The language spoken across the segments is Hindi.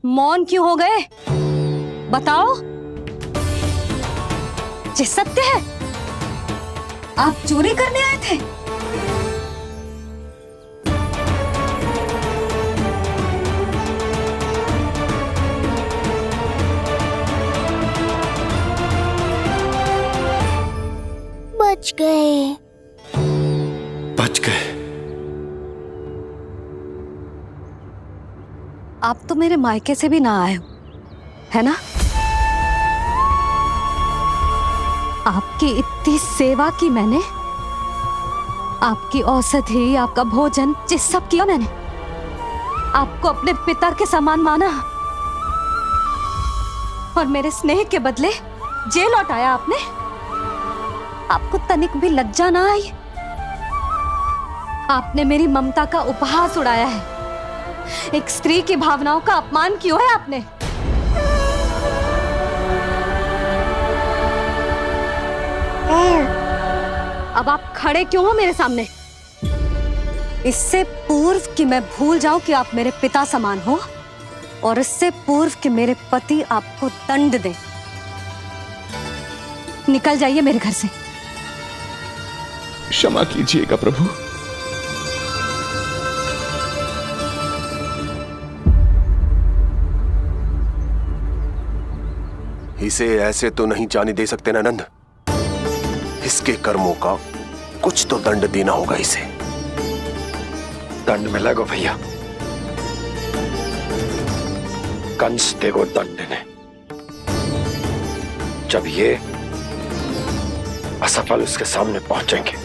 मौन क्यों हो गए? बताओ। ये सत्य है? आप चोरी करने आए थे? बच गए। बच गए। आप तो मेरे मायके से भी ना आए हो, है ना? आपकी इतनी सेवा की मैंने, आपकी औषधि, आपका भोजन, ये सब किया मैंने। आपको अपने पिता के समान माना और मेरे स्नेह के बदले जेल लौटाया आपने। आपको तनिक भी लज्जा ना आई? आपने मेरी ममता का उपहास उड़ाया है। एक स्त्री की भावनाओं का अपमान किया है आपने। अब आप खड़े क्यों हो मेरे सामने? इससे पूर्व कि मैं भूल जाऊं कि आप मेरे पिता समान हो, और इससे पूर्व कि मेरे पति आपको दंड दें, निकल जाइए मेरे घर से। क्षमा कीजिएगा प्रभु। इसे ऐसे तो नहीं जाने दे सकते ना नंद। इसके कर्मों का कुछ तो दंड देना होगा इसे। दंड मिलेगा भैया। कंस देगो दंड ने, जब ये असफल उसके सामने पहुंचेंगे।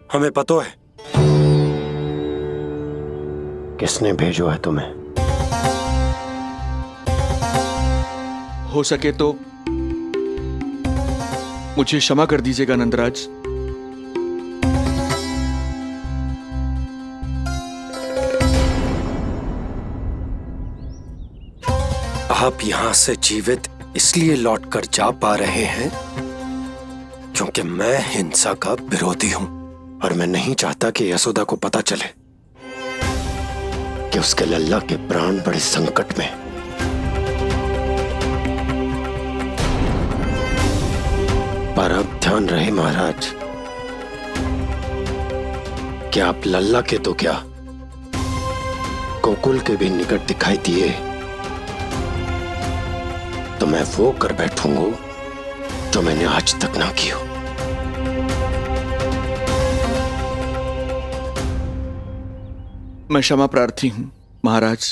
हमें पता है किसने भेजो है तुम्हें। हो सके तो मुझे क्षमा कर दीजिएगा नंदराज। आप यहां से जीवित इसलिए लौटकर जा पा रहे हैं क्योंकि मैं हिंसा का विरोधी हूं, और मैं नहीं चाहता कि यशोदा को पता चले कि उसके लल्ला के प्राण बड़े संकट में। पर अब ध्यान रहे महाराज कि आप लल्ला के तो क्या, गोकुल के भी निकट दिखाई दिए तो मैं वो कर बैठूंगा जो मैंने आज तक ना की हो। मैं क्षमा प्रार्थी हूं महाराज।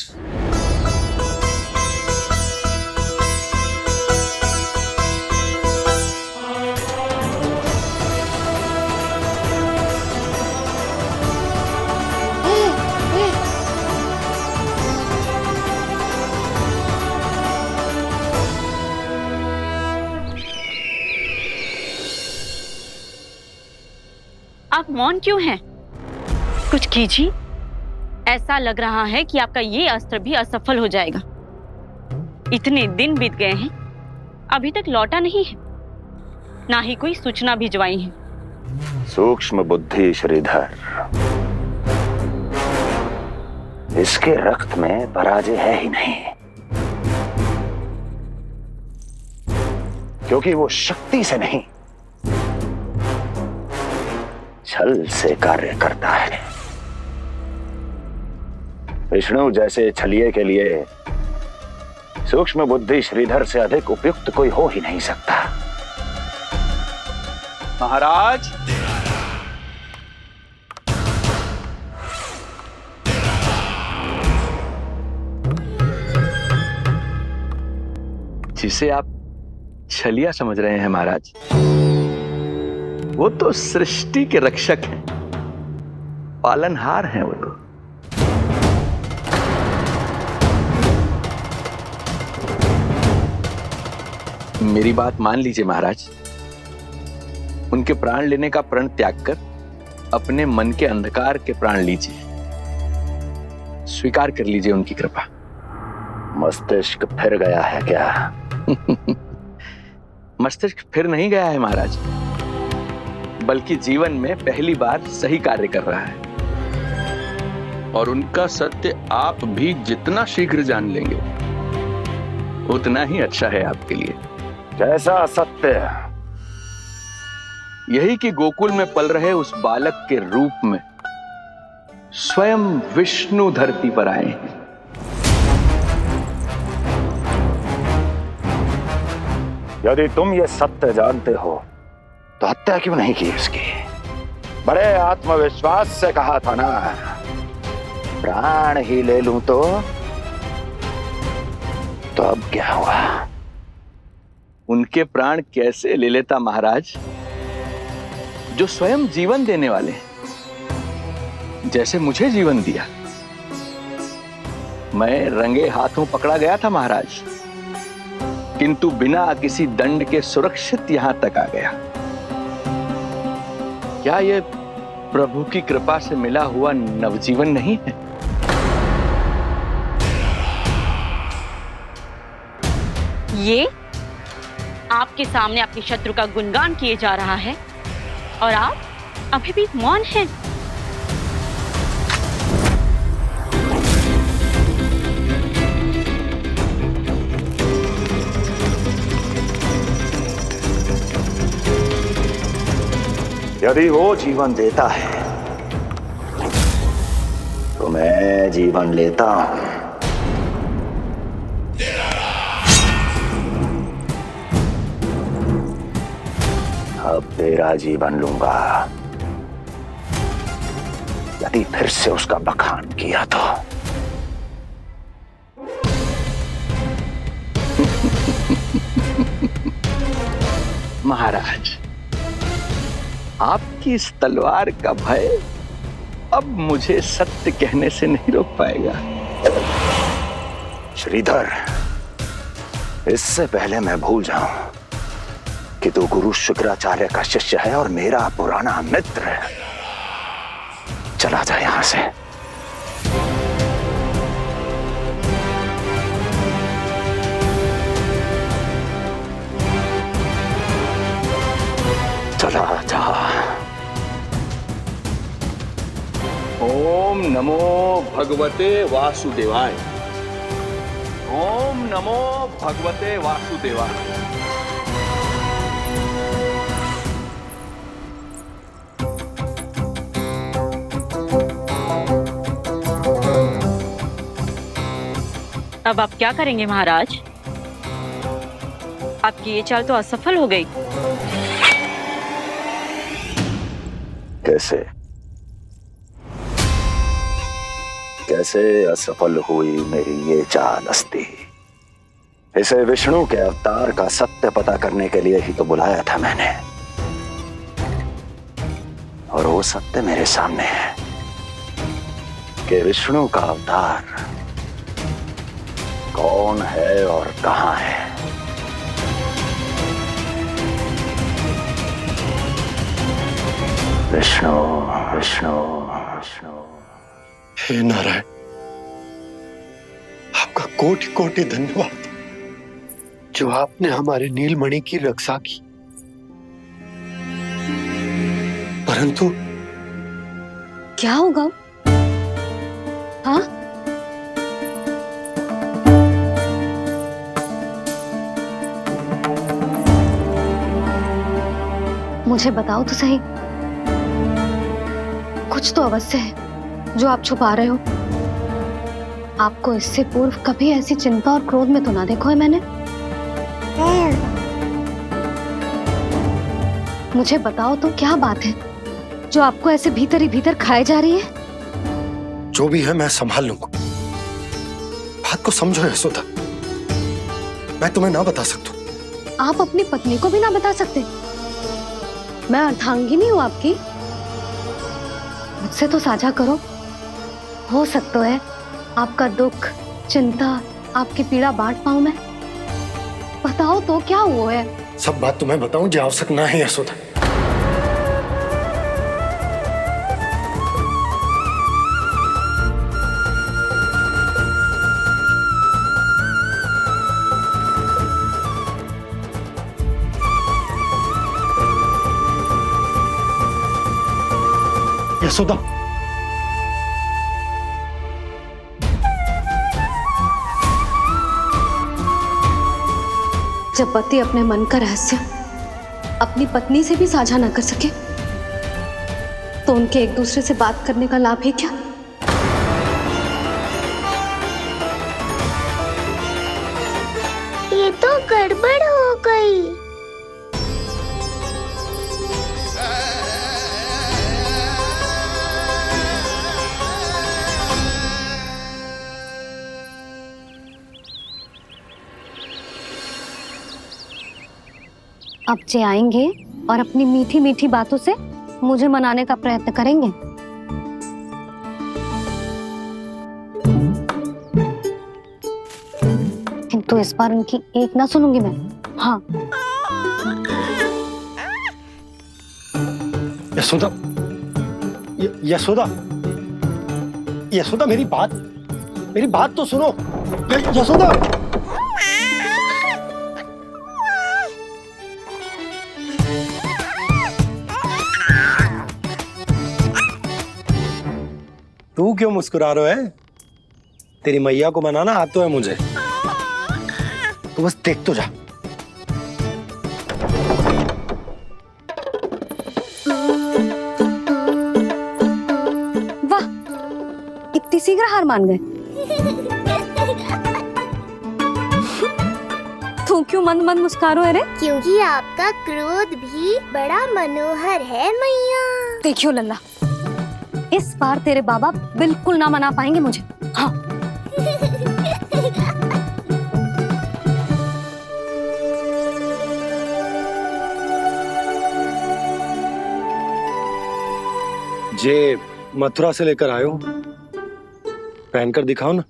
आप मौन क्यों हैं? कुछ कीजिए। ऐसा लग रहा है कि आपका ये अस्त्र भी असफल हो जाएगा। इतने दिन बीत गए हैं, अभी तक लौटा नहीं है, ना ही कोई सूचना भिजवाई है। सूक्ष्म बुद्धि श्रीधर, इसके रक्त में पराजय है ही नहीं, क्योंकि वो शक्ति से नहीं छल से कार्य करता है। विष्णु जैसे छलिए के लिए सूक्ष्म बुद्धि श्रीधर से अधिक उपयुक्त कोई हो ही नहीं सकता। महाराज, जिसे आप छलिया समझ रहे हैं महाराज, वो तो सृष्टि के रक्षक हैं, पालनहार हैं वो तो। मेरी बात मान लीजिए महाराज, उनके प्राण लेने का प्रण त्याग कर अपने मन के अंधकार के प्राण लीजिए, स्वीकार कर लीजिए उनकी कृपा। मस्तिष्क फिर गया है क्या? मस्तिष्क फिर नहीं गया है महाराज, बल्कि जीवन में पहली बार सही कार्य कर रहा है। और उनका सत्य आप भी जितना शीघ्र जान लेंगे उतना ही अच्छा है आपके लिए। कैसा सत्य? यही कि गोकुल में पल रहे उस बालक के रूप में स्वयं विष्णु धरती पर आए हैं। यदि तुम ये सत्य जानते हो तो हत्या क्यों नहीं की उसकी? बड़े आत्मविश्वास से कहा था ना, प्राण ही ले लूं तो अब क्या हुआ? उनके प्राण कैसे ले लेता महाराज, जो स्वयं जीवन देने वाले हैं, जैसे मुझे जीवन दिया। मैं रंगे हाथों पकड़ा गया था महाराज, किंतु बिना किसी दंड के सुरक्षित यहां तक आ गया। क्या यह प्रभु की कृपा से मिला हुआ नवजीवन नहीं है? ये आपके सामने आपके शत्रु का गुणगान किए जा रहा है और आप अभी भी मौन हैं। यदि वो जीवन देता है तो मैं जीवन लेता हूं। अब तेरा जीवन लूंगा यदि फिर से उसका बखान किया तो। महाराज, आपकी इस तलवार का भय अब मुझे सत्य कहने से नहीं रोक पाएगा। श्रीधर, इससे पहले मैं भूल जाऊं कि तू गुरु शुक्राचार्य का शिष्य है और मेरा पुराना मित्र है, चला जा यहां से। चला जा। ओम नमो भगवते वासुदेवाय। ओम नमो भगवते वासुदेवाय। अब आप क्या करेंगे महाराज? आपकी ये चाल तो असफल हो गई। कैसे कैसे असफल हुई मेरी ये चाल अस्ती? इसे विष्णु के अवतार का सत्य पता करने के लिए ही तो बुलाया था मैंने, और वो सत्य मेरे सामने है कि विष्णु का अवतार कौन है और कहां है। विष्णु विष्णु विष्णु। हे नारायण, आपका कोटि कोटि धन्यवाद जो आपने हमारे नीलमणि की रक्षा की। परंतु क्या होगा? हाँ, मुझे बताओ तो सही, कुछ तो अवश्य है जो आप छुपा रहे हो। आपको इससे पूर्व कभी ऐसी चिंता और क्रोध में तो ना देखो है मैंने। मुझे बताओ तो क्या बात है जो आपको ऐसे भीतर ही भीतर खाए जा रही है? जो भी है मैं संभाल लूंगा। बात को समझो यशोदा, मैं तुम्हें ना बता सकता। आप अपनी पत्नी को भी ना बता सकते? मैं अर्धांगिनी हूँ आपकी, मुझसे तो साझा करो। हो सकता है आपका दुख, चिंता, आपकी पीड़ा बांट पाऊं मैं। बताओ तो क्या हुआ है? सब बात तुम्हें बताऊं जो आवश्यक ना है यशोदा। यशोदा, जब पति अपने मन का रहस्य अपनी पत्नी से भी साझा न कर सके तो उनके एक दूसरे से बात करने का लाभ है क्या? ये तो गड़बड़ हो गई। अब जे आएंगे और अपनी मीठी मीठी बातों से मुझे मनाने का प्रयत्न करेंगे। किंतु इस बार उनकी एक ना सुनूंगी मैं। हाँ, यशोदा, यशोदा, यशोदा, मेरी बात तो सुनो। यशोदा, तू क्यों मुस्कुरा रहे है? तेरी मैया को मनाना आता है मुझे, तू बस देख तो जा। वाह, इतनी शीघ्र हार मान गए। तू क्यों मंद मंद मुस्कुरा रहे रे? क्योंकि आपका क्रोध भी बड़ा मनोहर है मैया। देखियो लल्ला, इस बार तेरे बाबा बिल्कुल ना मना पाएंगे मुझे। हाँ, जे मथुरा से लेकर आयो, पहनकर दिखाओ ना।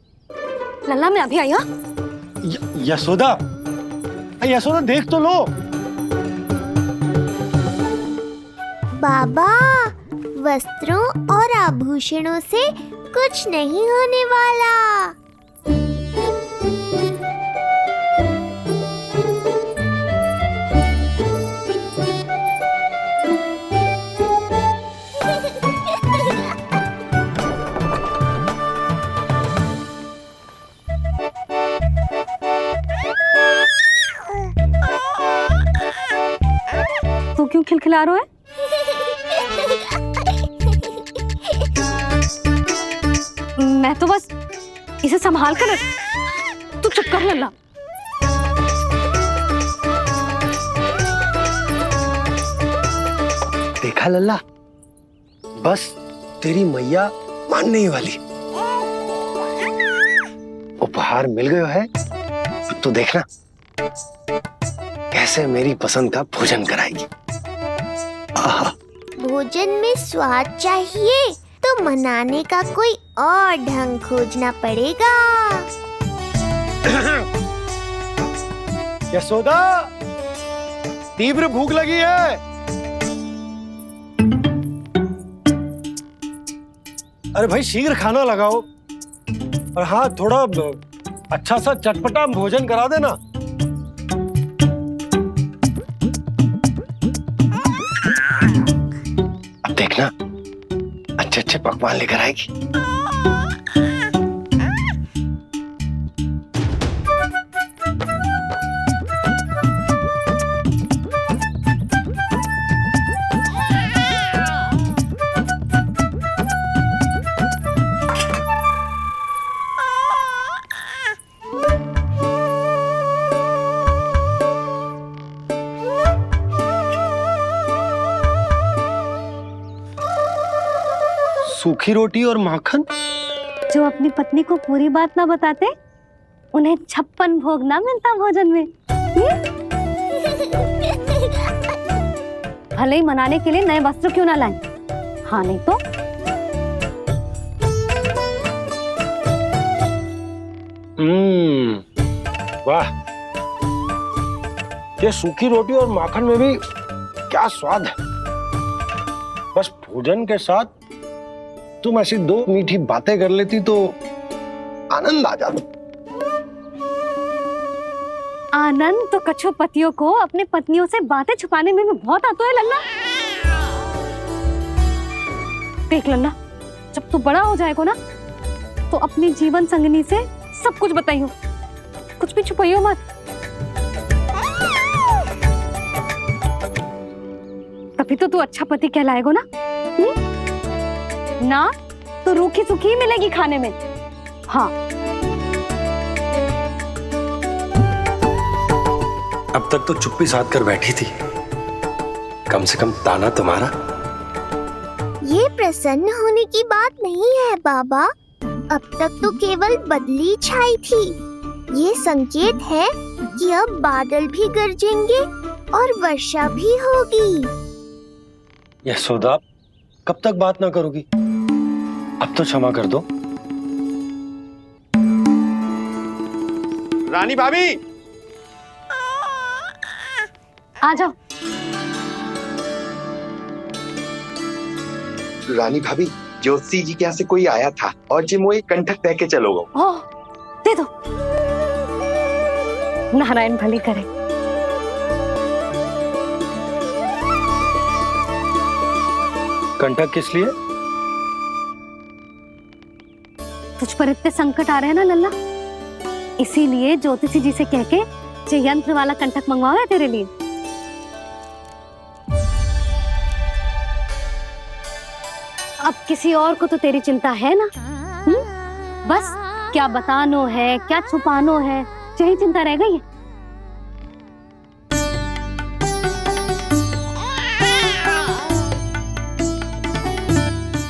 लल्ला मैं अभी आई। हाँ, यशोदा, यशोदा देख तो लो। बाबा, वस्त्रों और आभूषणों से कुछ नहीं होने वाला। तू क्यों खिलखिला रहा है? मैं तो बस इसे संभाल कर तू चुप कर लल्ला। देखा लल्ला, बस तेरी मैया मानने ही वाली। उपहार मिल गया है, अब तो देखना कैसे मेरी पसंद का भोजन कराएगी। आहा, भोजन में स्वाद चाहिए तो मनाने का कोई और ढंग खोजना पड़ेगा। यशोदा, तीव्र भूख लगी है। अरे भाई शीघ्र खाना लगाओ, और हाँ थोड़ा अच्छा सा चटपटा भोजन करा देना। अब देखना अच्छे अच्छे पकवान लेकर आएगी। सूखी रोटी और माखन। जो अपनी पत्नी को पूरी बात ना बताते उन्हें 56 भोग ना मिलता भोजन में। भले ही मनाने के लिए नए वस्त्र क्यों ना लाएं, हाँ नहीं तो वाह, ये सूखी रोटी और माखन में भी क्या स्वाद है। बस भोजन के साथ तुम ऐसी दो मीठी बातें कर लेती तो आनंद आ जाता। आनंद तो कछुआ पतियों को अपने पत्नियों से बातें छुपाने में भी बहुत आता है लल्ला। देख लल्ला, जब तू बड़ा हो जाएगा ना तो अपनी जीवन संगनी से सब कुछ बताइयो, कुछ भी छुपाइयो मत। तभी तो तू अच्छा पति कहलाएगा ना। ना तो रूखी सूखी मिलेगी खाने में। हाँ, अब तक तो चुप्पी साध कर बैठी थी, कम से कम ताना तुम्हारा। ये प्रसन्न होने की बात नहीं है बाबा, अब तक तो केवल बदली छाई थी। ये संकेत है कि अब बादल भी गरजेंगे और वर्षा भी होगी। यशोदा, कब तक बात ना करोगी? अब तो क्षमा कर दो। रानी भाभी, आ जाओ। रानी भाभी, ज्योति जी के यहाँ से कोई आया था और जी मुझे कंठक दे के चलो गो। ओह, दे दो। नारायण भली करे। कंठक किस लिए? तुझ पर इतने संकट आ रहे हैं ना लल्ला, इसीलिए ज्योतिषी जी से कह के जो यंत्र वाला कंठक मंगवाओ है तेरे लिए। अब किसी और को तो तेरी चिंता है ना? बस क्या बतानो है, क्या छुपानो है, यही चिंता रह गई है।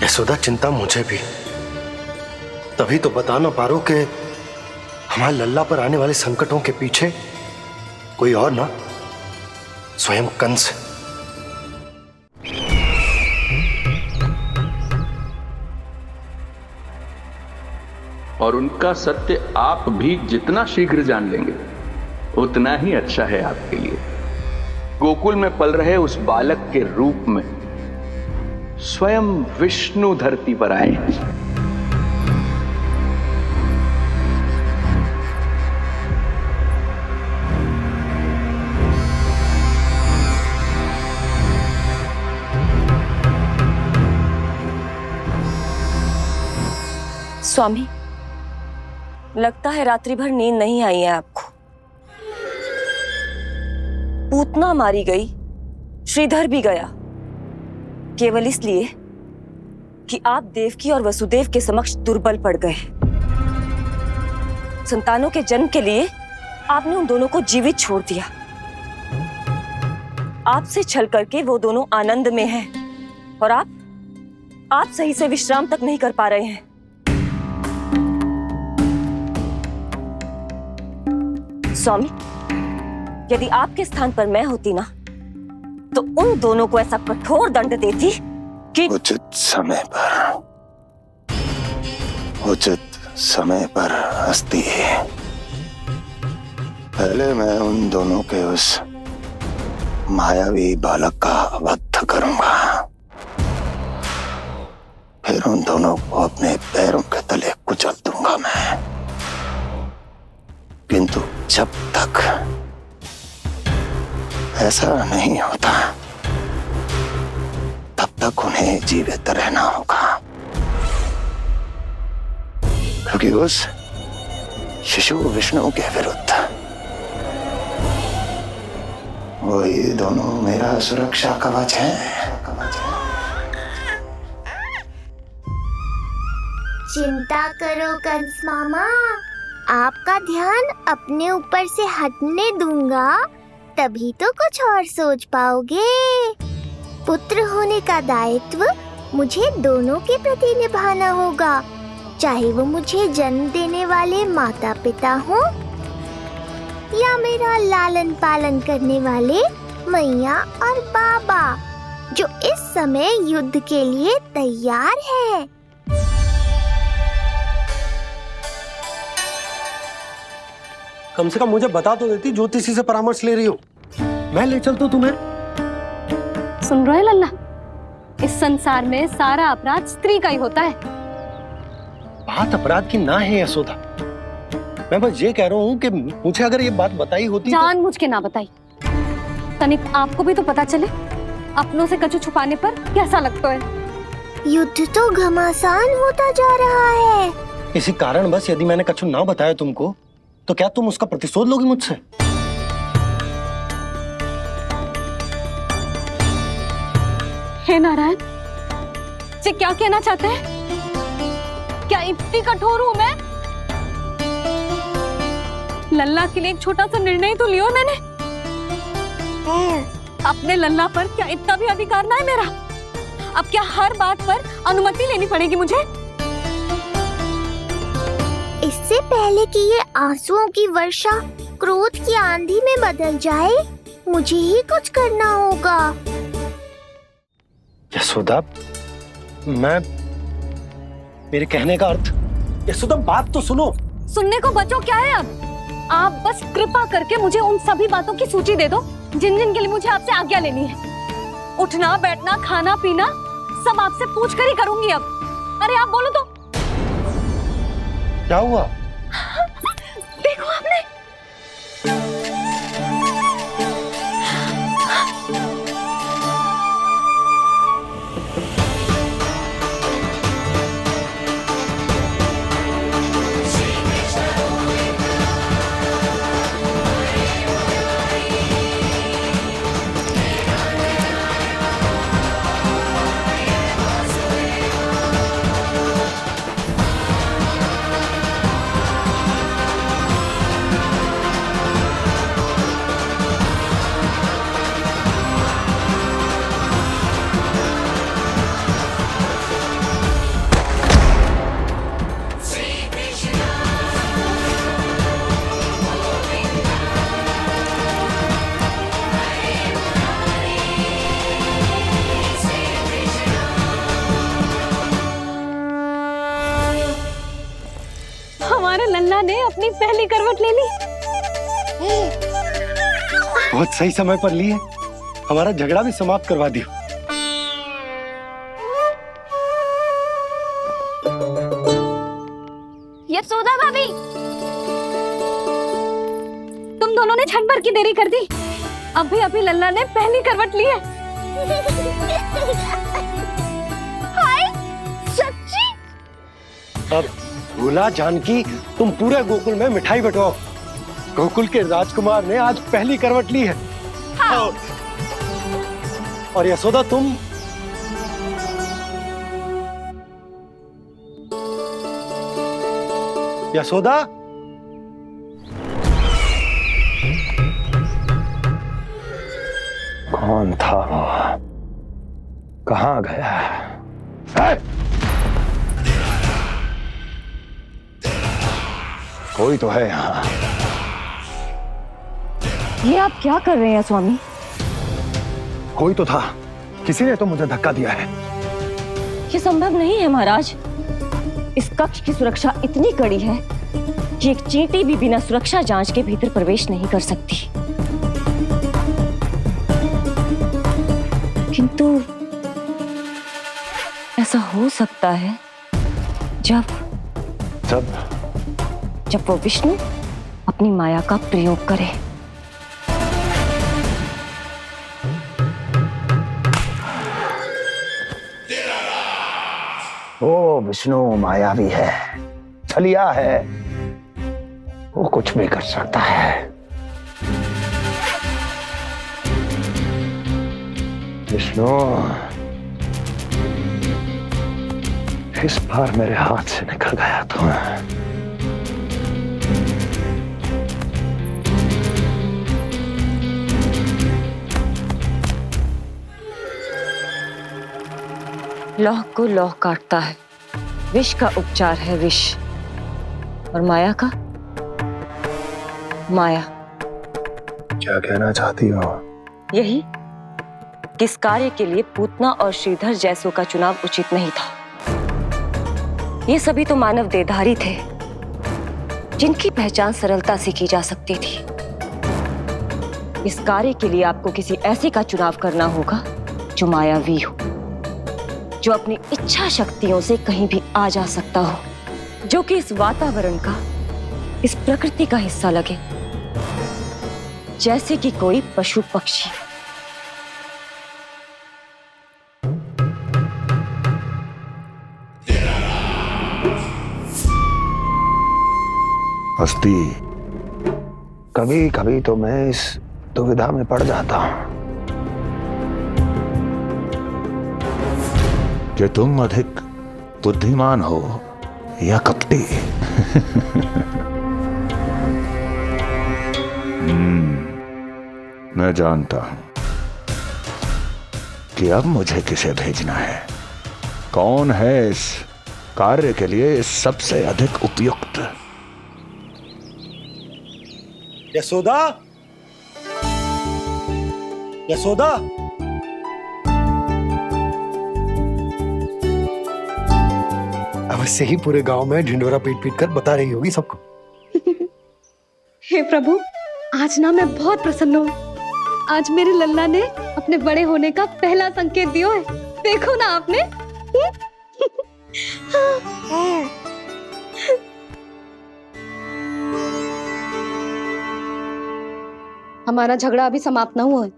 यशोदा, चिंता मुझे भी, तभी तो बता ना पा रहा हूं कि हमारे लल्ला पर आने वाले संकटों के पीछे कोई और ना, स्वयं कंस। और उनका सत्य आप भी जितना शीघ्र जान लेंगे उतना ही अच्छा है आपके लिए। गोकुल में पल रहे उस बालक के रूप में स्वयं विष्णु धरती पर आए। स्वामी, लगता है रात्रि भर नींद नहीं आई है आपको। पूतना मारी गई, श्रीधर भी गया, केवल इसलिए कि आप देवकी और वसुदेव के समक्ष दुर्बल पड़ गए। संतानों के जन्म के लिए आपने उन दोनों को जीवित छोड़ दिया। आपसे छल करके वो दोनों आनंद में हैं और आप सही से विश्राम तक नहीं कर पा रहे हैं। स्वामी, यदि आपके स्थान पर मैं होती ना तो उन दोनों को ऐसा कठोर दंड देती कि उचित समय पर हस्ती। पहले मैं उन दोनों के उस मायावी बालक का वध करूंगा, फिर उन दोनों को अपने पैरों के तले कुचल दूंगा मैं। किंतु जब तक ऐसा नहीं होता तब तक उन्हें जीवित रहना होगा, क्योंकि उस शिशु विष्णु के विरुद्ध वही दोनों मेरा सुरक्षा कवच है। चिंता करो कंस मामा, आपका ध्यान अपने ऊपर से हटने दूंगा, तभी तो कुछ और सोच पाओगे। पुत्र होने का दायित्व मुझे दोनों के प्रति निभाना होगा, चाहे वो मुझे जन्म देने वाले माता पिता हों या मेरा लालन पालन करने वाले मैया और बाबा, जो इस समय युद्ध के लिए तैयार है। कम से कम मुझे बता तो देती, ज्योतिषी से परामर्श ले रही हो, मैं ले चलता तुम्हें। सुन रहे लल्ला, इस संसार में सारा अपराध स्त्री का ही होता है। बात अपराध की ना है यशोदा, मैं बस ये कह रहा हूँ कि मुझे अगर ये बात बताई होती जानबूझ के ना बताई। तनिक आपको भी तो पता चले अपनों से कछु छुपाने पर कैसा लगता है। युद्ध तो घमासान होता जा रहा है। इसी कारण बस यदि मैंने कछु ना बताया तुमको तो क्या तुम उसका प्रतिशोध लोगी मुझसे? हे नारायण, जी क्या कहना चाहते हैं? क्या इतनी कठोर हूं मैं? लल्ला के लिए एक छोटा सा निर्णय तो लियो मैंने। अपने लल्ला पर क्या इतना भी अधिकार ना है मेरा? अब क्या हर बात पर अनुमति लेनी पड़ेगी मुझे? इससे पहले कि ये आंसुओं की वर्षा क्रोध की आंधी में बदल जाए, मुझे ही कुछ करना होगा। यशोदा, मेरे कहने का अर्थ। यशोदा, बात तो सुनो। सुनने को बचो क्या है अब? आप बस कृपा करके मुझे उन सभी बातों की सूची दे दो जिन जिन के लिए मुझे आपसे आज्ञा लेनी है। उठना, बैठना, खाना, पीना सब आपसे पूछ कर ही करूंगी अब। अरे आप बोलो तो। क्या हुआ? देखो आपने। हमारे लल्ला ने अपनी पहली करवट ले ली। बहुत सही समय पर ली है। हमारा झगड़ा भी समाप्त करवा दियो। यशोदा भाभी, तुम दोनों ने क्षण भर की देरी कर दी। अभी अभी लल्ला ने पहली करवट ली है। हाय, सच्ची? अब भूला जानकी, तुम पूरे गोकुल में मिठाई बंटवाओ। गोकुल के राजकुमार ने आज पहली करवट ली है। हाँ। और यशोदा, तुम यशोदा, कौन था वो? कहाँ गया? है? कोई तो है यहाँ। ये आप क्या कर रहे हैं स्वामी? कोई तो था, किसी ने तो मुझे धक्का दिया है। ये संभव नहीं है महाराज। इस कक्ष की सुरक्षा इतनी कड़ी है कि एक चींटी भी बिना सुरक्षा जांच के भीतर प्रवेश नहीं कर सकती। किंतु ऐसा हो सकता है जब वो विष्णु अपनी माया का प्रयोग करे। ओ विष्णु मायावी है, छलिया है, वो कुछ भी कर सकता है। विष्णु, इस बार मेरे हाथ से निकल गया तो लौह को लौह काटता है। विष का उपचार है विष, और माया का माया। क्या कहना चाहती हो? यही कि इस कार्य के लिए पूतना और श्रीधर जैसों का चुनाव उचित नहीं था। ये सभी तो मानव देहधारी थे जिनकी पहचान सरलता से की जा सकती थी। इस कार्य के लिए आपको किसी ऐसे का चुनाव करना होगा जो मायावी हो, जो अपनी इच्छा शक्तियों से कहीं भी आ जा सकता हो, जो कि इस वातावरण का, इस प्रकृति का हिस्सा लगे, जैसे कि कोई पशु पक्षी। हस्ती, कभी कभी तो मैं इस दुविधा में पड़ जाता हूं कि तुम अधिक बुद्धिमान हो या कपटी। मैं जानता हूं कि अब मुझे किसे भेजना है, कौन है इस कार्य के लिए सबसे अधिक उपयुक्त। यशोदा, यशोदा, अवश्य ही पूरे गांव में ढिंडोरा पीट पीट कर बता रही होगी सबको। हे प्रभु, आज ना मैं बहुत प्रसन्न हूँ। आज मेरे लल्ला ने अपने बड़े होने का पहला संकेत दिया है। देखो ना आपने। हमारा झगड़ा अभी समाप्त ना हुआ है।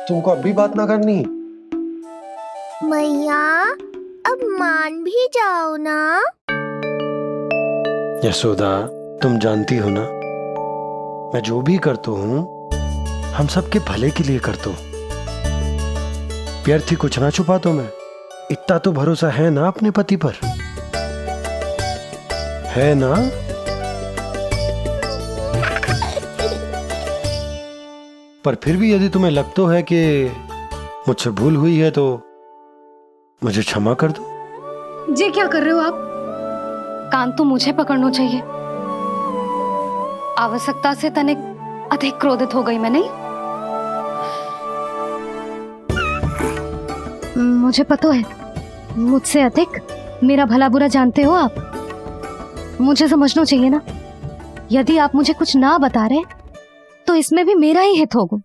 तुमको अब भी बात ना करनी? मैया, अब मान भी जाओ ना। यशोदा, तुम जानती हो ना, मैं जो भी करता हूँ हम सबके भले के लिए करता हूँ। व्यर्थ ही कुछ ना छुपा तो मैं। इतना तो भरोसा है ना अपने पति पर, है ना? पर फिर भी यदि तुम्हें लगता है कि मुझसे भूल हुई है तो मुझे क्षमा कर दो। जी क्या कर रहे हो आप? कान तो मुझे पकड़ना चाहिए। आवश्यकता से तनिक अधिक क्रोधित हो गई मैं, नहीं? मुझे पता है, मुझसे अधिक मेरा भला बुरा जानते हो आप। मुझे समझना चाहिए ना, यदि आप मुझे कुछ ना बता रहे तो इसमें भी मेरा ही हित होगा।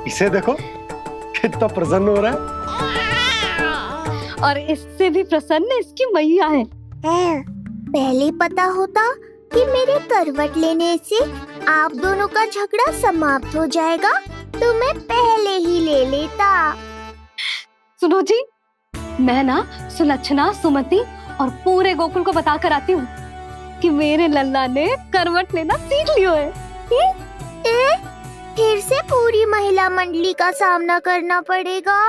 इसे देखो कितना प्रसन्न हो रहा है। और इससे भी प्रसन्न इसकी मैया है। पहले पता होता कि मेरे करवट लेने से आप दोनों का झगड़ा समाप्त हो जाएगा तो मैं पहले ही ले लेता। सुनो जी, मैं ना सुलक्षणा, सुमति और पूरे गोकुल को बता कर आती हूँ कि मेरे लल्ला ने करवट लेना सीख लियो है। फिर से पूरी महिला मंडली का सामना करना पड़ेगा।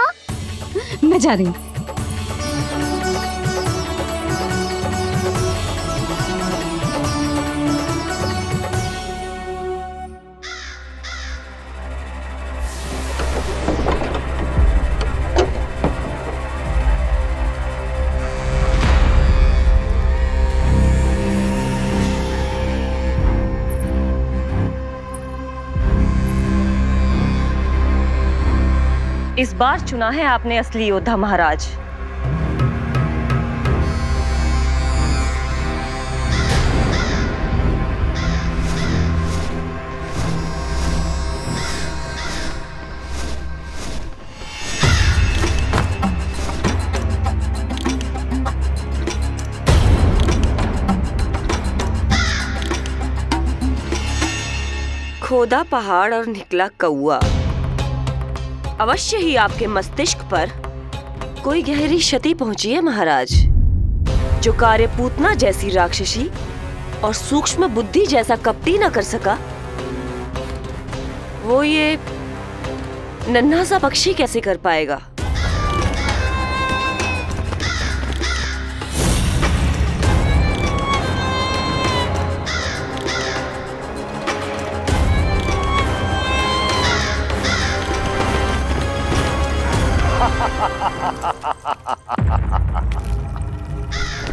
मैं जा रही हूँ। इस बार चुना है आपने असली योद्धा महाराज। खोदा पहाड़ और निकला कौआ। अवश्य ही आपके मस्तिष्क पर कोई गहरी क्षति पहुंची है महाराज। जो कार्य पूतना जैसी राक्षसी और सूक्ष्म बुद्धि जैसा कपटी न कर सका, वो ये नन्हा सा पक्षी कैसे कर पाएगा?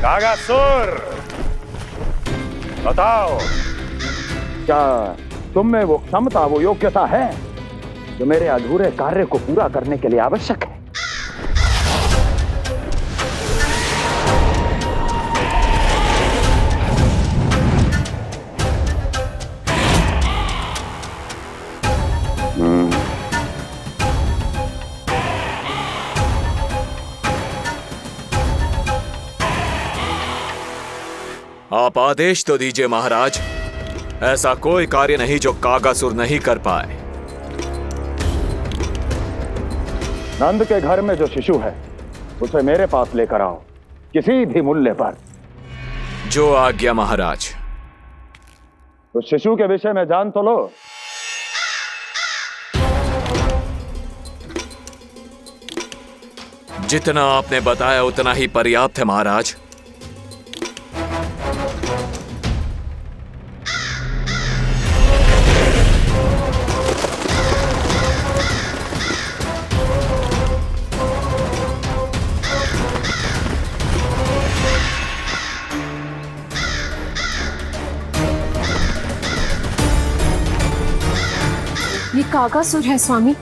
कागासुर, बताओ, क्या तुम में वो क्षमता, वो योग्यता है जो मेरे अधूरे कार्य को पूरा करने के लिए आवश्यक है? आप आदेश तो दीजिए महाराज। ऐसा कोई कार्य नहीं जो कागासुर नहीं कर पाए। नंद के घर में जो शिशु है उसे मेरे पास लेकर आओ, किसी भी मूल्य पर। जो आज्ञा महाराज। तो शिशु के विषय में जान तो लो। जितना आपने बताया उतना ही पर्याप्त है महाराज। ये कागासुर है स्वामी।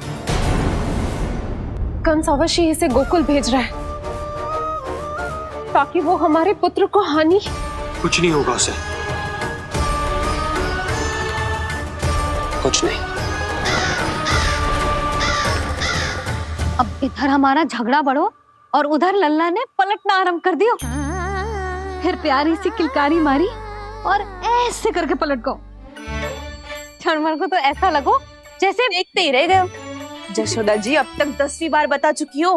कंस अवश्य इसे गोकुल भेज रहा है ताकि वो हमारे पुत्र को हानि। कुछ नहीं होगा उसे, कुछ नहीं। अब इधर हमारा झगड़ा बढ़ो और उधर लल्ला ने पलटना आरंभ कर दियो। फिर प्यारी सी किलकारी मारी और ऐसे करके पलट गो। क्षणभर को तो ऐसा लगो जैसे देखते ही रह गए। जशोदा जी अब तक 10वीं बार बता चुकी हो।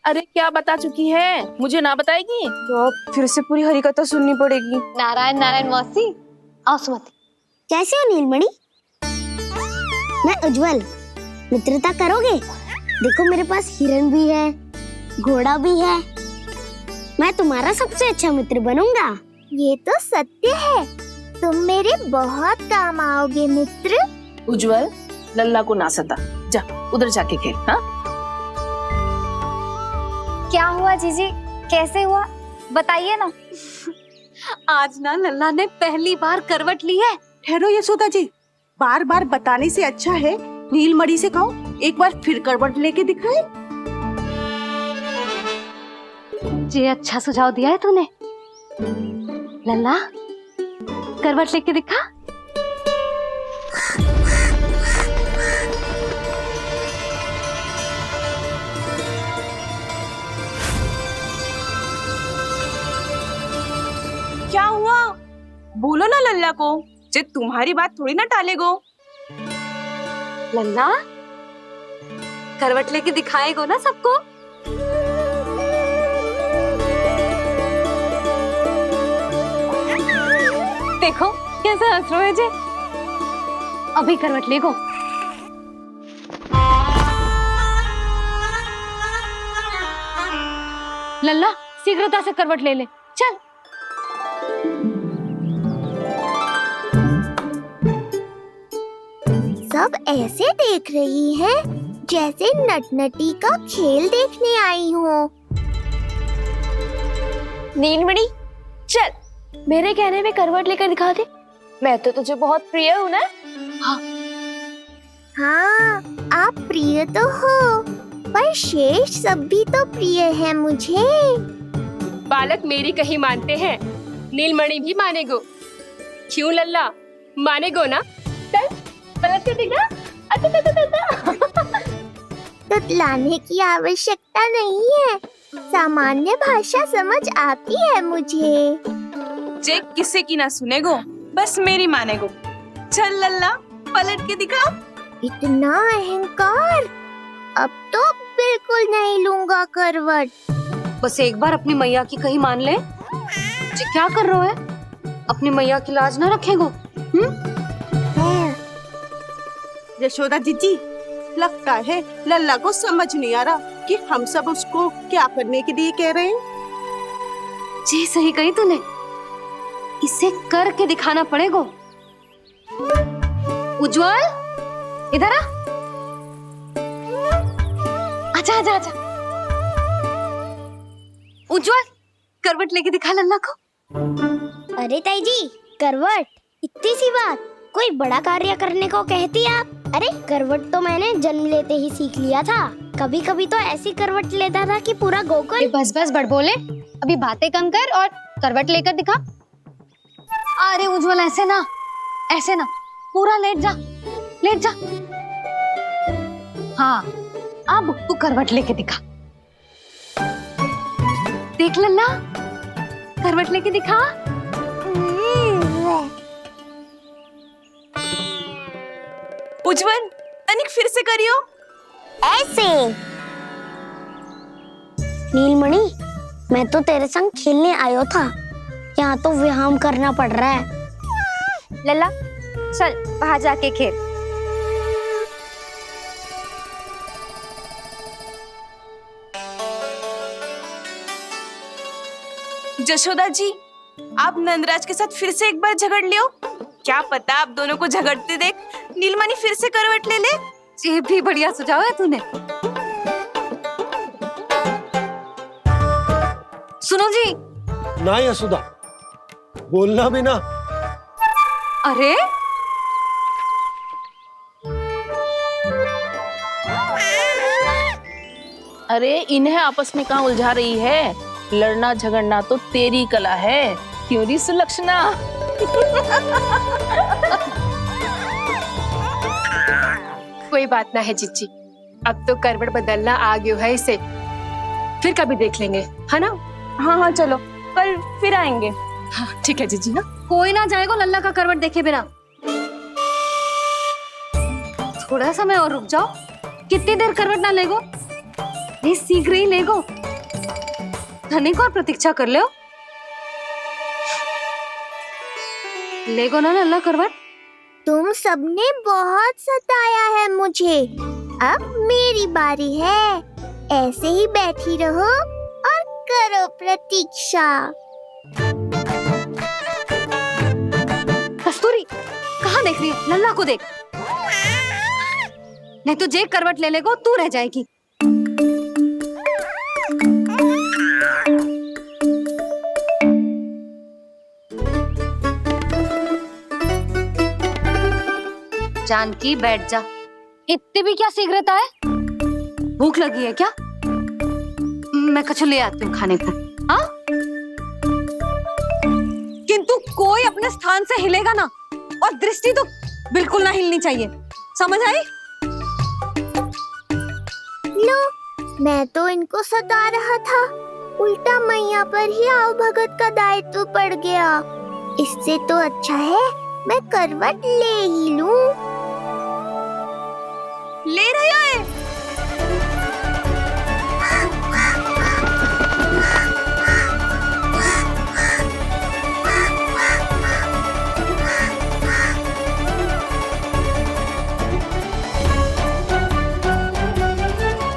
अरे क्या बता चुकी है, मुझे ना बताएगी? तो अब फिर से पूरी हरिकथा सुननी पड़ेगी। नारायण नारायण मौसी, आओ सुमति। कैसे हो नीलमणि? मैं उज्जवल, मित्रता करोगे? देखो मेरे पास हिरन भी है, घोड़ा भी है। मैं तुम्हारा सबसे अच्छा मित्र बनूंगा। ये तो सत्य है, तुम मेरे बहुत काम आओगे मित्र। उज्जवल, लल्ला को ना सता, जा उधर जाके खेल। हाँ, क्या हुआ जीजी, कैसे हुआ बताइए ना। आज ना लल्ला ने पहली बार करवट ली है। ठहरो यशोदा जी, बार बार बताने से अच्छा है नीलमणि से कहो एक बार फिर करवट लेके दिखाए। ये अच्छा सुझाव दिया है तूने। लल्ला करवट लेके दिखा। क्या हुआ? बोलो ना लल्ला को, जे तुम्हारी बात थोड़ी ना टालेगो। लल्ला करवट लेके दिखाएगो ना सबको। देखो कैसे हंस रहे जे। अभी करवट लेगो। लल्ला शीघ्रता से करवट ले ले, चल। सब ऐसे देख रही है जैसे नटनटी का खेल देखने आई हो। नीलमणि चल, मेरे कहने में करवट लेकर दिखा दे। मैं तो तुझे बहुत प्रिय हूँ ना। हाँ, आप प्रिय तो हो, पर शेष सब भी तो प्रिय है मुझे। बालक मेरी कहीं मानते हैं, नीलमणि भी मानेगो। क्यों लल्ला, मानेगो ना? चल पलट के दिखा। तुतलाने की आवश्यकता नहीं है, सामान्य भाषा समझ आती है मुझे। जे किसी की ना सुनेगो, बस मेरी मानेगो। चल लल्ला पलट के दिखा। इतना अहंकार, अब तो बिल्कुल नहीं लूंगा करवट। बस एक बार अपनी मैया की कहीं मान ले। जी क्या कर रहे हो? अपनी मैया की लाज ना रखेगो। यशोदा जीजी, लगता है लल्ला को समझ नहीं आ रहा कि हम सब उसको क्या करने के लिए कह रहे हैं। जी सही कही तूने, इसे करके दिखाना पड़ेगा। उज्जवल इधर आ। आजा आजा आजा। उज्जवल करवट लेके दिखा लल्ला को। अरे ताई जी, करवट? इतनी सी बात, कोई बड़ा कार्य करने को कहती आप? अरे करवट तो मैंने जन्म लेते ही सीख लिया था। कभी कभी तो ऐसी करवट लेता था कि पूरा गोकुल। बस बस बड़ बोले, अभी बातें कम कर और करवट लेकर दिखा। अरे उज्जवल ऐसे ना, ऐसे ना, पूरा लेट जा, लेट जा। हाँ अब तू करवट लेके दिखा। देख लल्ला, करवट लेके दिखा। उज्जवल तनिक फिर से करियो। ऐसे नीलमणि, मैं तो तेरे संग खेलने आयो था, यहाँ तो व्यायाम करना पड़ रहा है। लल्ला चल बाहर जाके खेल। जशोदा जी, आप नंदराज के साथ फिर से एक बार झगड़ लियो। क्या पता आप दोनों को झगड़ते देख नीलमणि फिर से करवट ले ले। ये भी बढ़िया सुझाव है तूने। सुनो जी। ना यशोदा, बोलना भी ना। अरे अरे इन्हें आपस में कहाँ उलझा रही है? लड़ना झगड़ना तो तेरी कला है, क्यों री सुलक्षणा? कोई बात ना है जीजी, अब तो करवट बदलना आ गयो है इसे, फिर कभी देख लेंगे, है ना? हाँ हाँ चलो, कल फिर आएंगे। हाँ ठीक है जीजी। हाँ कोई ना जाएगा लल्ला का करवट देखे बिना। थोड़ा समय और रुक जाओ। कितनी देर करवट ना लेगो? ये शीघ्र ही लेगो। धनिक और प्रतीक्षा कर लो। लेगो ना लल्ला करवट। तुम सबने बहुत सताया है मुझे, अब मेरी बारी है। ऐसे ही बैठी रहो और करो प्रतीक्षा। कस्तूरी कहाँ देख रही है? लल्ला को देख, नहीं तो जे करवट ले लेगो तू रह जाएगी। जानकी बैठ जा। इतनी भी क्या शीघ्रता है? भूख लगी है क्या? मैं कछु ले आती हूँ खाने को। हाँ? किंतु कोई अपने स्थान से हिलेगा ना, और दृष्टि तो बिल्कुल ना हिलनी चाहिए, समझ आई? लो, मैं तो इनको सता रहा था, उल्टा मैया पर ही आओ भगत का दायित्व पड़ गया। इससे तो अच्छा है मैं करवट ले ही लूं। ले रहे हो?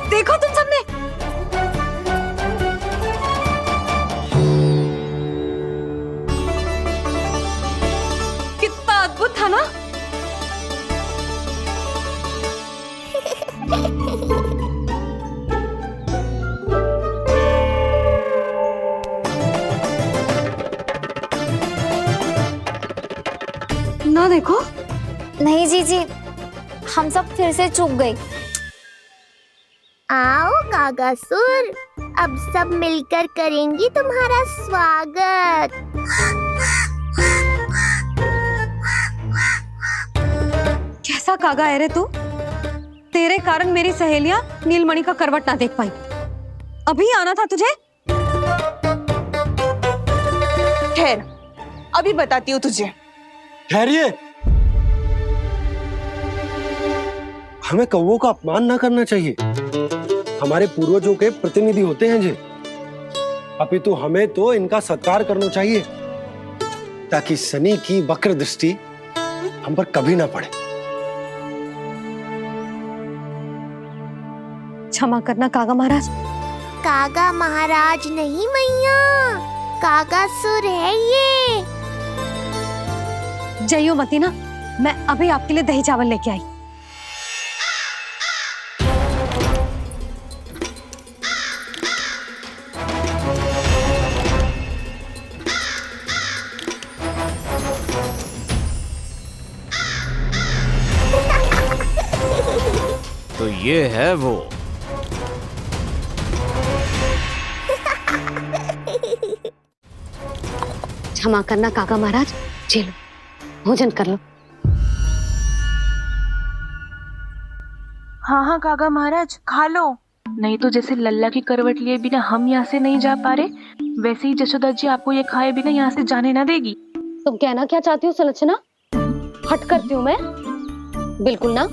देखो तुम सबने, कितना अद्भुत था ना? ना देखो। नहीं जीजी, हम सब फिर से चूक गए। आओ कागासुर, अब सब मिलकर करेंगी तुम्हारा स्वागत। कैसा कागा है रे तू? तेरे कारण मेरी सहेलियां नीलमणि का करवट ना देख पाई। अभी आना था तुझे। ठहर, अभी बताती हूँ तुझे। ठहरिए, हमें कौवों का अपमान ना करना चाहिए। हमारे पूर्वजों के प्रतिनिधि होते हैं जी। अपितु हमें तो इनका सत्कार करना चाहिए, ताकि शनि की वक्र दृष्टि हम पर कभी ना पड़े। क्षमा करना कागा महाराज। कागा महाराज नहीं मैया, कागासुर है ये। जइयो मती ना, मैं अभी आपके लिए दही चावल लेके आई। तो ये है वो। क्षमा करना काका महाराज, जी लो भोजन कर लो। हाँ हाँ काका महाराज, खा लो। नहीं तो जैसे लल्ला की करवट लिए बिना हम यहाँ से नहीं जा पा रहे, वैसे ही जशोदा जी आपको ये खाए बिना यहाँ से जाने ना देगी। तुम कहना क्या चाहती हो सुलक्षणा? हट करती हूँ मैं? बिल्कुल ना,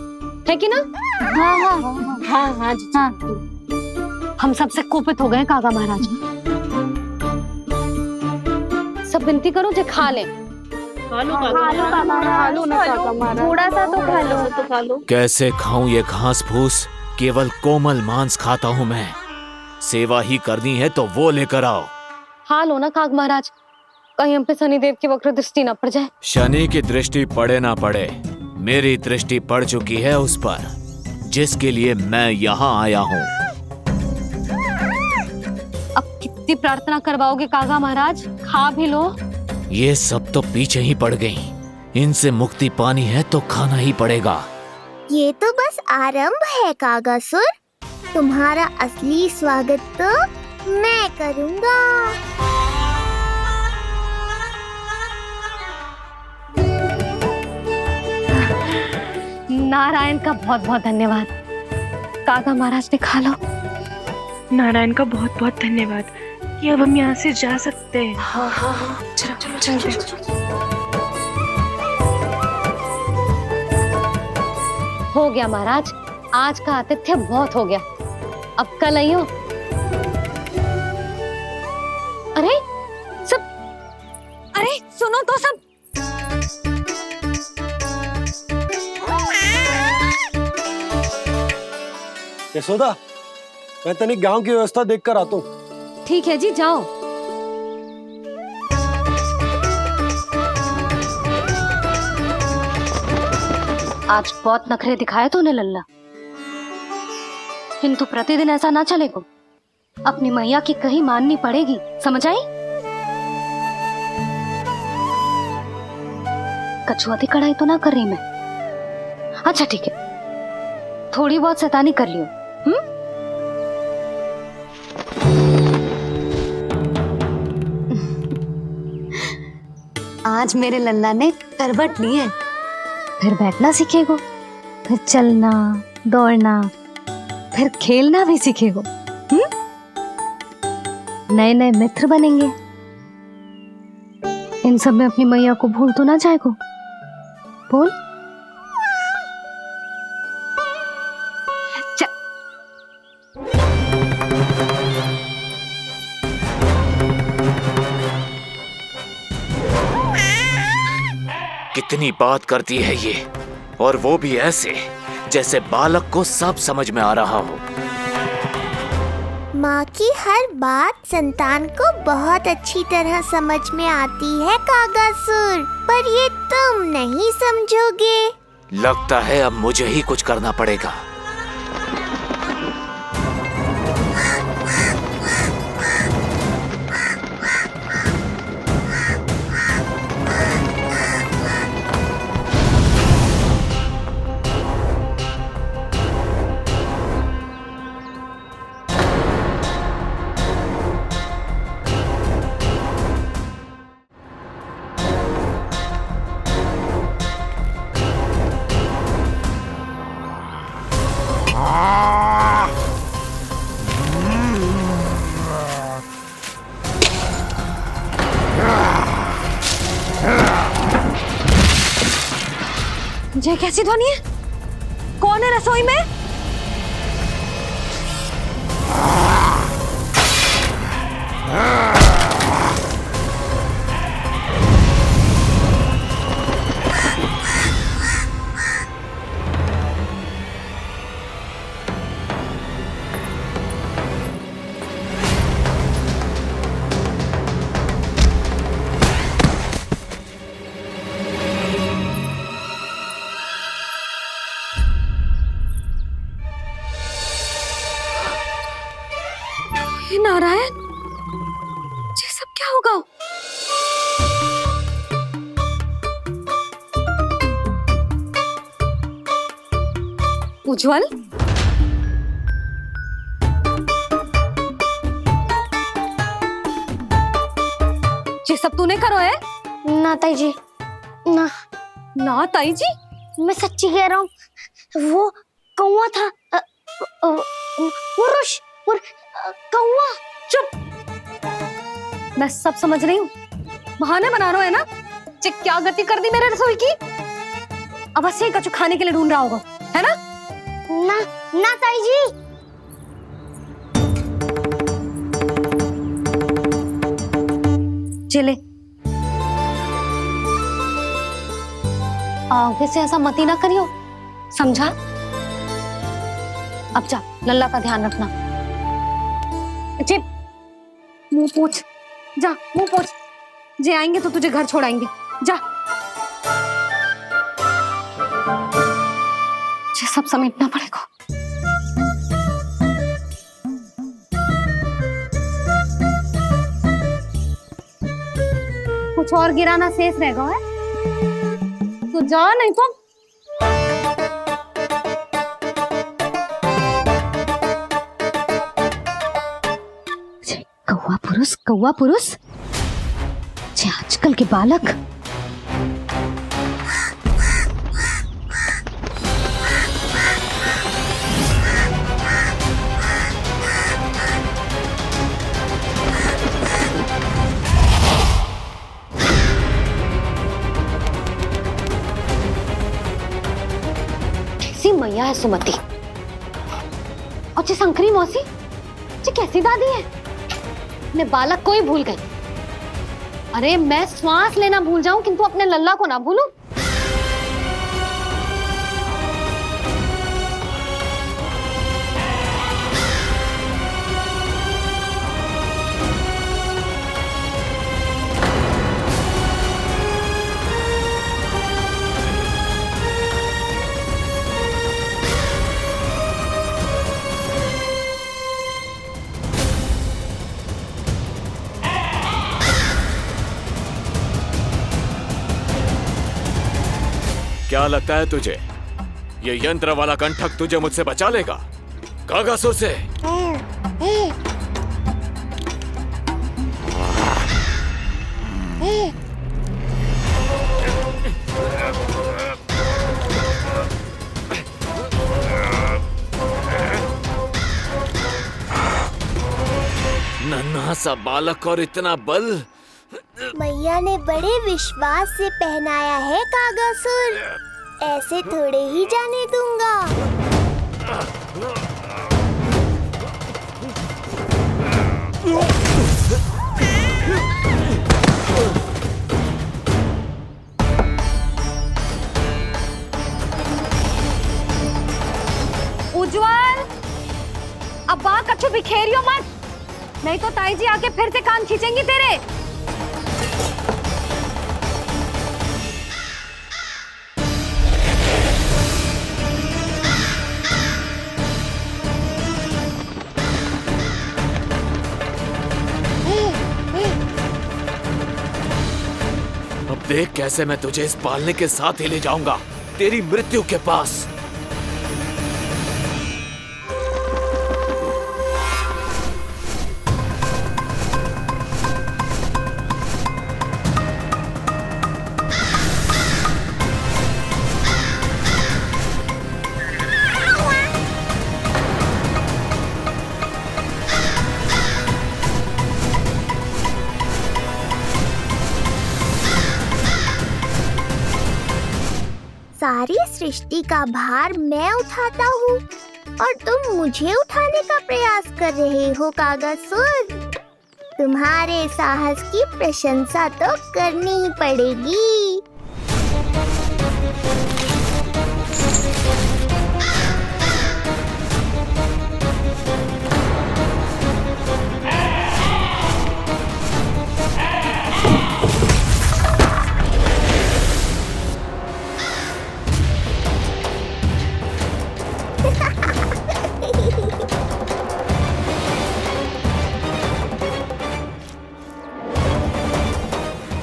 है कि ना? हाँ हाँ हाँ हाँ हाँ। हम सबसे कुपित हो गए कागा महाराज। सब विनती करो जो खा ले। थोड़ा सा तो खा लो। कैसे खाऊं ये घास फूस? केवल कोमल मांस खाता हूं मैं। सेवा ही करनी है तो वो लेकर आओ। खा लो ना काग महाराज, कहीं हम पे शनिदेव की वक्र दृष्टि ना पड़ जाए। शनि की दृष्टि पड़े ना पड़े, मेरी दृष्टि पड़ चुकी है उस पर जिसके लिए मैं यहाँ आया हूँ। अब कितनी प्रार्थना करवाओगे कागा महाराज, खा भी लो। ये सब तो पीछे ही पड़ गई, इनसे मुक्ति पानी है तो खाना ही पड़ेगा। ये तो बस आरंभ है कागासुर, तुम्हारा असली स्वागत तो मैं करूँगा। नारायण का बहुत बहुत धन्यवाद। कागा महाराज ने खा लो। नारायण का बहुत बहुत धन्यवाद कि अब हम यहाँ से जा सकते हैं। चलो। हो गया महाराज, आज का आतिथ्य बहुत हो गया, अब कल आइयो। अरे सुनो तो सब। यशोदा, मैं तनिक गांव की व्यवस्था देखकर आता हूँ। ठीक है जी, जाओ। आज बहुत नखरे दिखाए तूने लल्ला, किंतु प्रतिदिन ऐसा ना चलेगा। अपनी मैया की कहीं माननी पड़ेगी, समझ आई? कछुआती कढ़ाई तो ना कर रही मैं। अच्छा ठीक है, थोड़ी बहुत शैतानी कर लियो। आज मेरे लल्ला ने करवट ली है, फिर बैठना सीखेगो, फिर चलना दौड़ना, फिर खेलना भी सीखेगो। नए नए मित्र बनेंगे। इन सब में अपनी मैया को भूल तो ना जाएगो। बोल। कितनी बात करती है ये, और वो भी ऐसे जैसे बालक को सब समझ में आ रहा हो। माँ की हर बात संतान को बहुत अच्छी तरह समझ में आती है कागासुर, पर ये तुम नहीं समझोगे। लगता है अब मुझे ही कुछ करना पड़ेगा। ये कैसी ध्वनि है? कौन है रसोई में? नारायण, ये सब क्या होगा? उज्जवल, ये सब तूने करो है? ना ताई जी, ना ना ताई जी, मैं सच्ची कह रहा हूँ। वो कौवा था, कौवा। चुप। मैं सब समझ रही हूँ, बहाने बना रहे हो है ना? क्या गति कर दी मेरे रसोई की? अब बस यही कछु खाने के लिए ढूंढ रहा होगा, है ना? ना ताई जी। नीचे ले। आगे से ऐसा मती ना करियो, समझा? अब जा, लल्ला का ध्यान रखना। जी, मुंह पोछ, जा मुंह पोछ। जे आएंगे तो तुझे घर छोड़ाएंगे, जा। ये सब समेटना पड़ेगा। कुछ और गिराना शेष रहेगा है? तो जा, नहीं तो कौवा पुरुष जे आजकल के बालक। कैसी मैया है सुमति, और जे शंकरी मौसी जे कैसी दादी है। अपने बालक को ही भूल गई। अरे मैं श्वास लेना भूल जाऊं किंतु अपने लल्ला को ना भूलूं। क्या लगता है तुझे ये यंत्र वाला कंठक तुझे मुझसे बचा लेगा? कागासुर से नन्हा सा बालक और इतना बल। मैया ने बड़े विश्वास से पहनाया है कागासुर, ऐसे थोड़े ही जाने दूंगा। उज्जवल, अब बाहर कछु बिखेरियो मत, नहीं तो ताई जी आके फिर से कान खींचेंगी तेरे। अब देख कैसे मैं तुझे इस पालने के साथ ही ले जाऊंगा तेरी मृत्यु के पास। सारी सृष्टि का भार मैं उठाता हूँ और तुम मुझे उठाने का प्रयास कर रहे हो कागासुर। तुम्हारे साहस की प्रशंसा तो करनी ही पड़ेगी।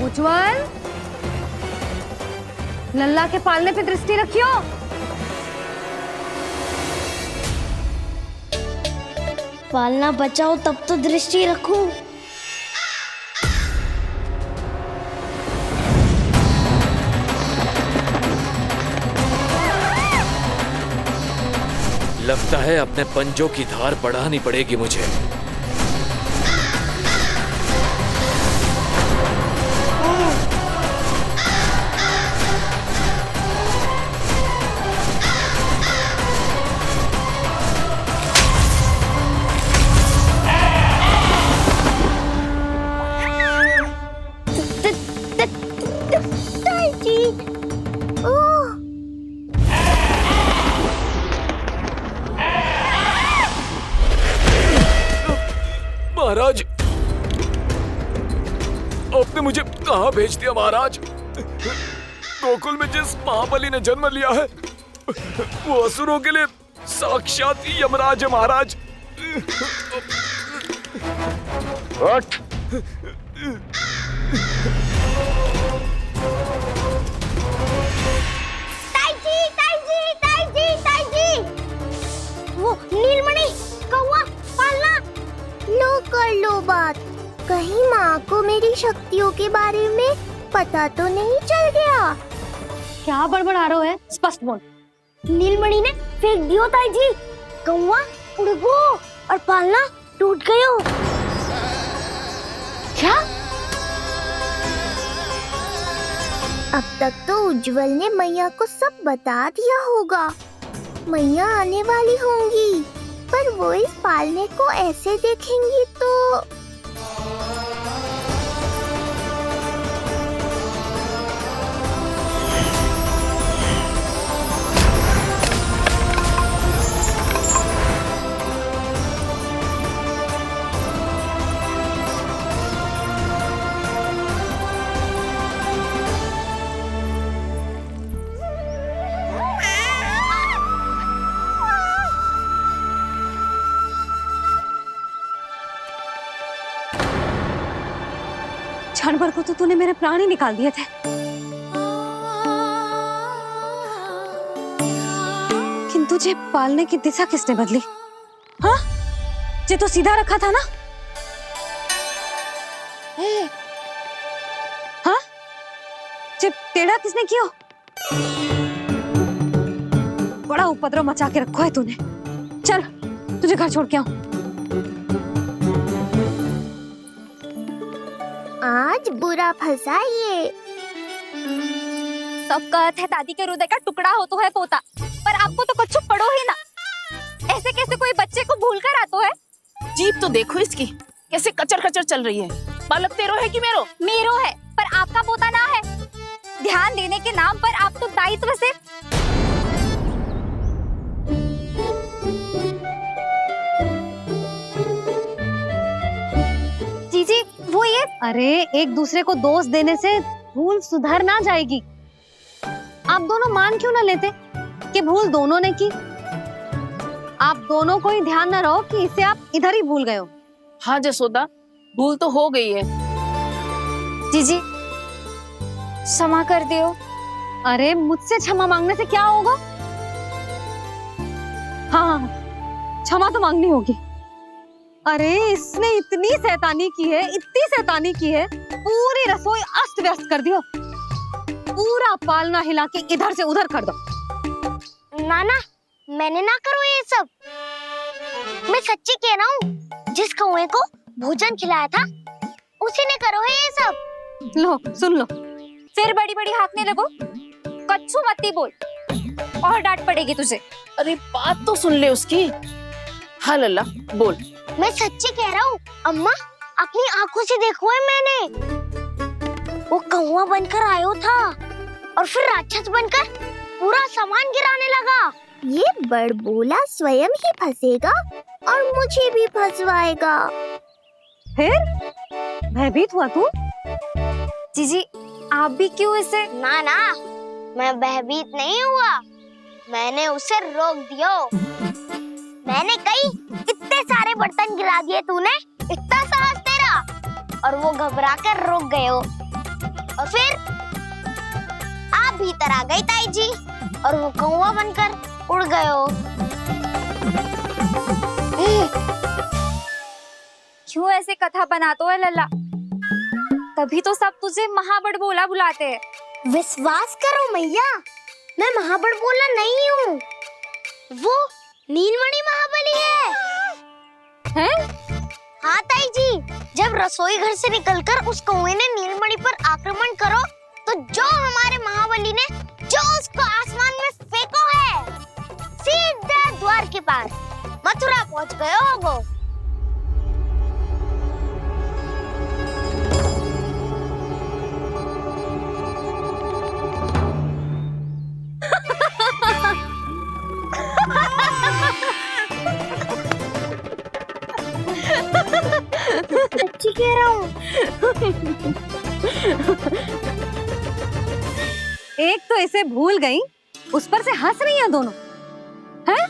उज्जवल, लल्ला के पालने पे दृष्टि रखियो। पालना बचाओ तब तो दृष्टि रखूं। लगता है अपने पंजों की धार बढ़ानी पड़ेगी मुझे। आपने मुझे कहाँ भेज दिया महाराज? गोकुल में जिस महाबली ने जन्म लिया है वो असुरों के लिए साक्षात यमराज है महाराज। उठ। वो नीलमणि, कौवा, पालना। लो कर लो बात। कहीं माँ को मेरी शक्तियों के बारे में पता तो नहीं चल गया? क्या बड़बड़ा रहे हो है? स्पष्ट बोल। नीलमणि ने फेंक दियो ताई जी। कौवा उड़ गयो और पालना टूट गयो। क्या? अब तक तो उज्जवल ने मैया को सब बता दिया होगा। मैया आने वाली होंगी, पर वो इस पालने को ऐसे देखेंगी तो जानवर को तो तूने मेरे प्राण ही निकाल दिए थे, किंतु तुझे पालने की दिशा किसने बदली? हाँ, जे तो सीधा रखा था ना? हाँ, जे टेढ़ा किसने किया? बड़ा उपद्रव मचा के रखो है तूने। चल, तुझे घर छोड़ के आऊं। आज बुरा फंसा ये। सब कहत है दादी के हृदय का टुकड़ा हो तो है पोता, पर आपको तो कुछ पड़ो ही ना। ऐसे कैसे कोई बच्चे को भूल कर आतो है? जीभ तो देखो इसकी, कैसे कचर कचर चल रही है। बालक तेरो है कि मेरो? मेरो है, पर आपका पोता ना है। ध्यान देने के नाम पर आप तो दायित्व से जीजी वो ये। अरे एक दूसरे को दोष देने से भूल सुधर ना जाएगी। आप दोनों मान क्यों ना लेते कि भूल दोनों ने की? आप दोनों को ही ध्यान न रहो कि इसे आप इधर ही भूल गए हो। हाँ जसोदा, भूल तो हो गई है। जीजी क्षमा कर दियो। अरे मुझसे क्षमा मांगने से क्या होगा? हाँ, क्षमा तो मांगनी होगी। अरे इसने इतनी शैतानी की है, इतनी शैतानी की है, पूरी रसोई अस्त व्यस्त कर दियो। पूरा पालना हिला के इधर से उधर कर दो। नाना, मैंने ना करो ये सब। मैं सच्ची कह रहा हूँ, जिस कौवे को भोजन खिलाया था उसी ने करो है ये सब। लो सुन लो, फिर बड़ी बड़ी हाँकने लगो। कच्छू मत बोल और डांट पड़ेगी तुझे। अरे बात तो सुन ले उसकी। हाँ लल्ला बोल। मैं सच्ची कह रहा हूँ अम्मा, अपनी आंखों से देखो है मैंने। वो कौवा बनकर आयो था और फिर राक्षस बनकर पूरा सामान गिराने लगा। ये बड़बोला स्वयं ही फंसेगा और मुझे भी फंसवाएगा। फिर भयभीत हुआ तू? जीजी आप भी क्यों इसे? ना ना, मैं भयभीत नहीं हुआ, मैंने उसे रोक दिया। मैंने कही इतने सारे बर्तन गिरा दिए तूने, इतना साहस तेरा, और वो घबरा कर रुक गए हो। और फिर आप भीतर आ गई ताई जी और वो कौवा बनकर उड़ गए हो। क्यों ऐसे कथा बनाते है लल्ला? तभी तो सब तुझे महाबड़बोला बुलाते हैं। विश्वास करो मैया, मैं महाबड़बोला नहीं हूँ, वो नीलमणि महाबली है। हैं? हाँ ताई जी, जब रसोई घर से निकलकर उस कौवे ने नीलमणि पर आक्रमण करो तो जो हमारे महाबली ने जो उसको आसमान में फेंको है, सीधा द्वार के पास मथुरा पहुँच गए होगो। सच्ची कह रहा हूँ। एक तो इसे भूल गई, उस पर से हंस रही हैं दोनों, हैं?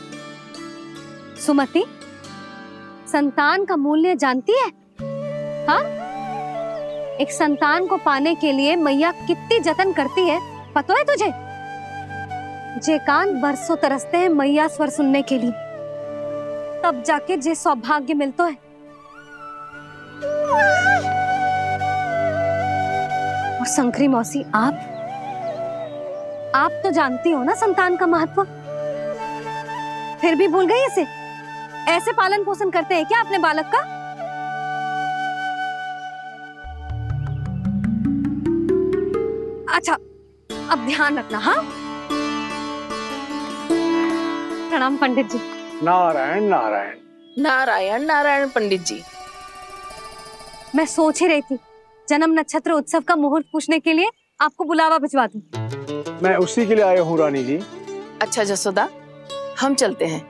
सुमति, संतान का मूल्य जानती है? हाँ? एक संतान को पाने के लिए मैया कितनी जतन करती है, पता है तुझे? जे कान बरसों तरसते हैं मैया स्वर सुनने के लिए, तब जाके जे सौभाग्य मिलता है। और शंकरी मौसी, आप तो जानती हो ना संतान का महत्व, फिर भी भूल गई इसे? ऐसे पालन पोषण करते हैं क्या अपने बालक का? अच्छा, अब ध्यान रखना। हाँ, प्रणाम पंडित जी। नारायण नारायण नारायण नारायण पंडित जी। मैं सोच ही रही थी जन्म नक्षत्र उत्सव का मुहूर्त पूछने के लिए आपको बुलावा भिजवा दूं। मैं उसी के लिए आया हूँ रानी जी। अच्छा जसोदा, हम चलते हैं।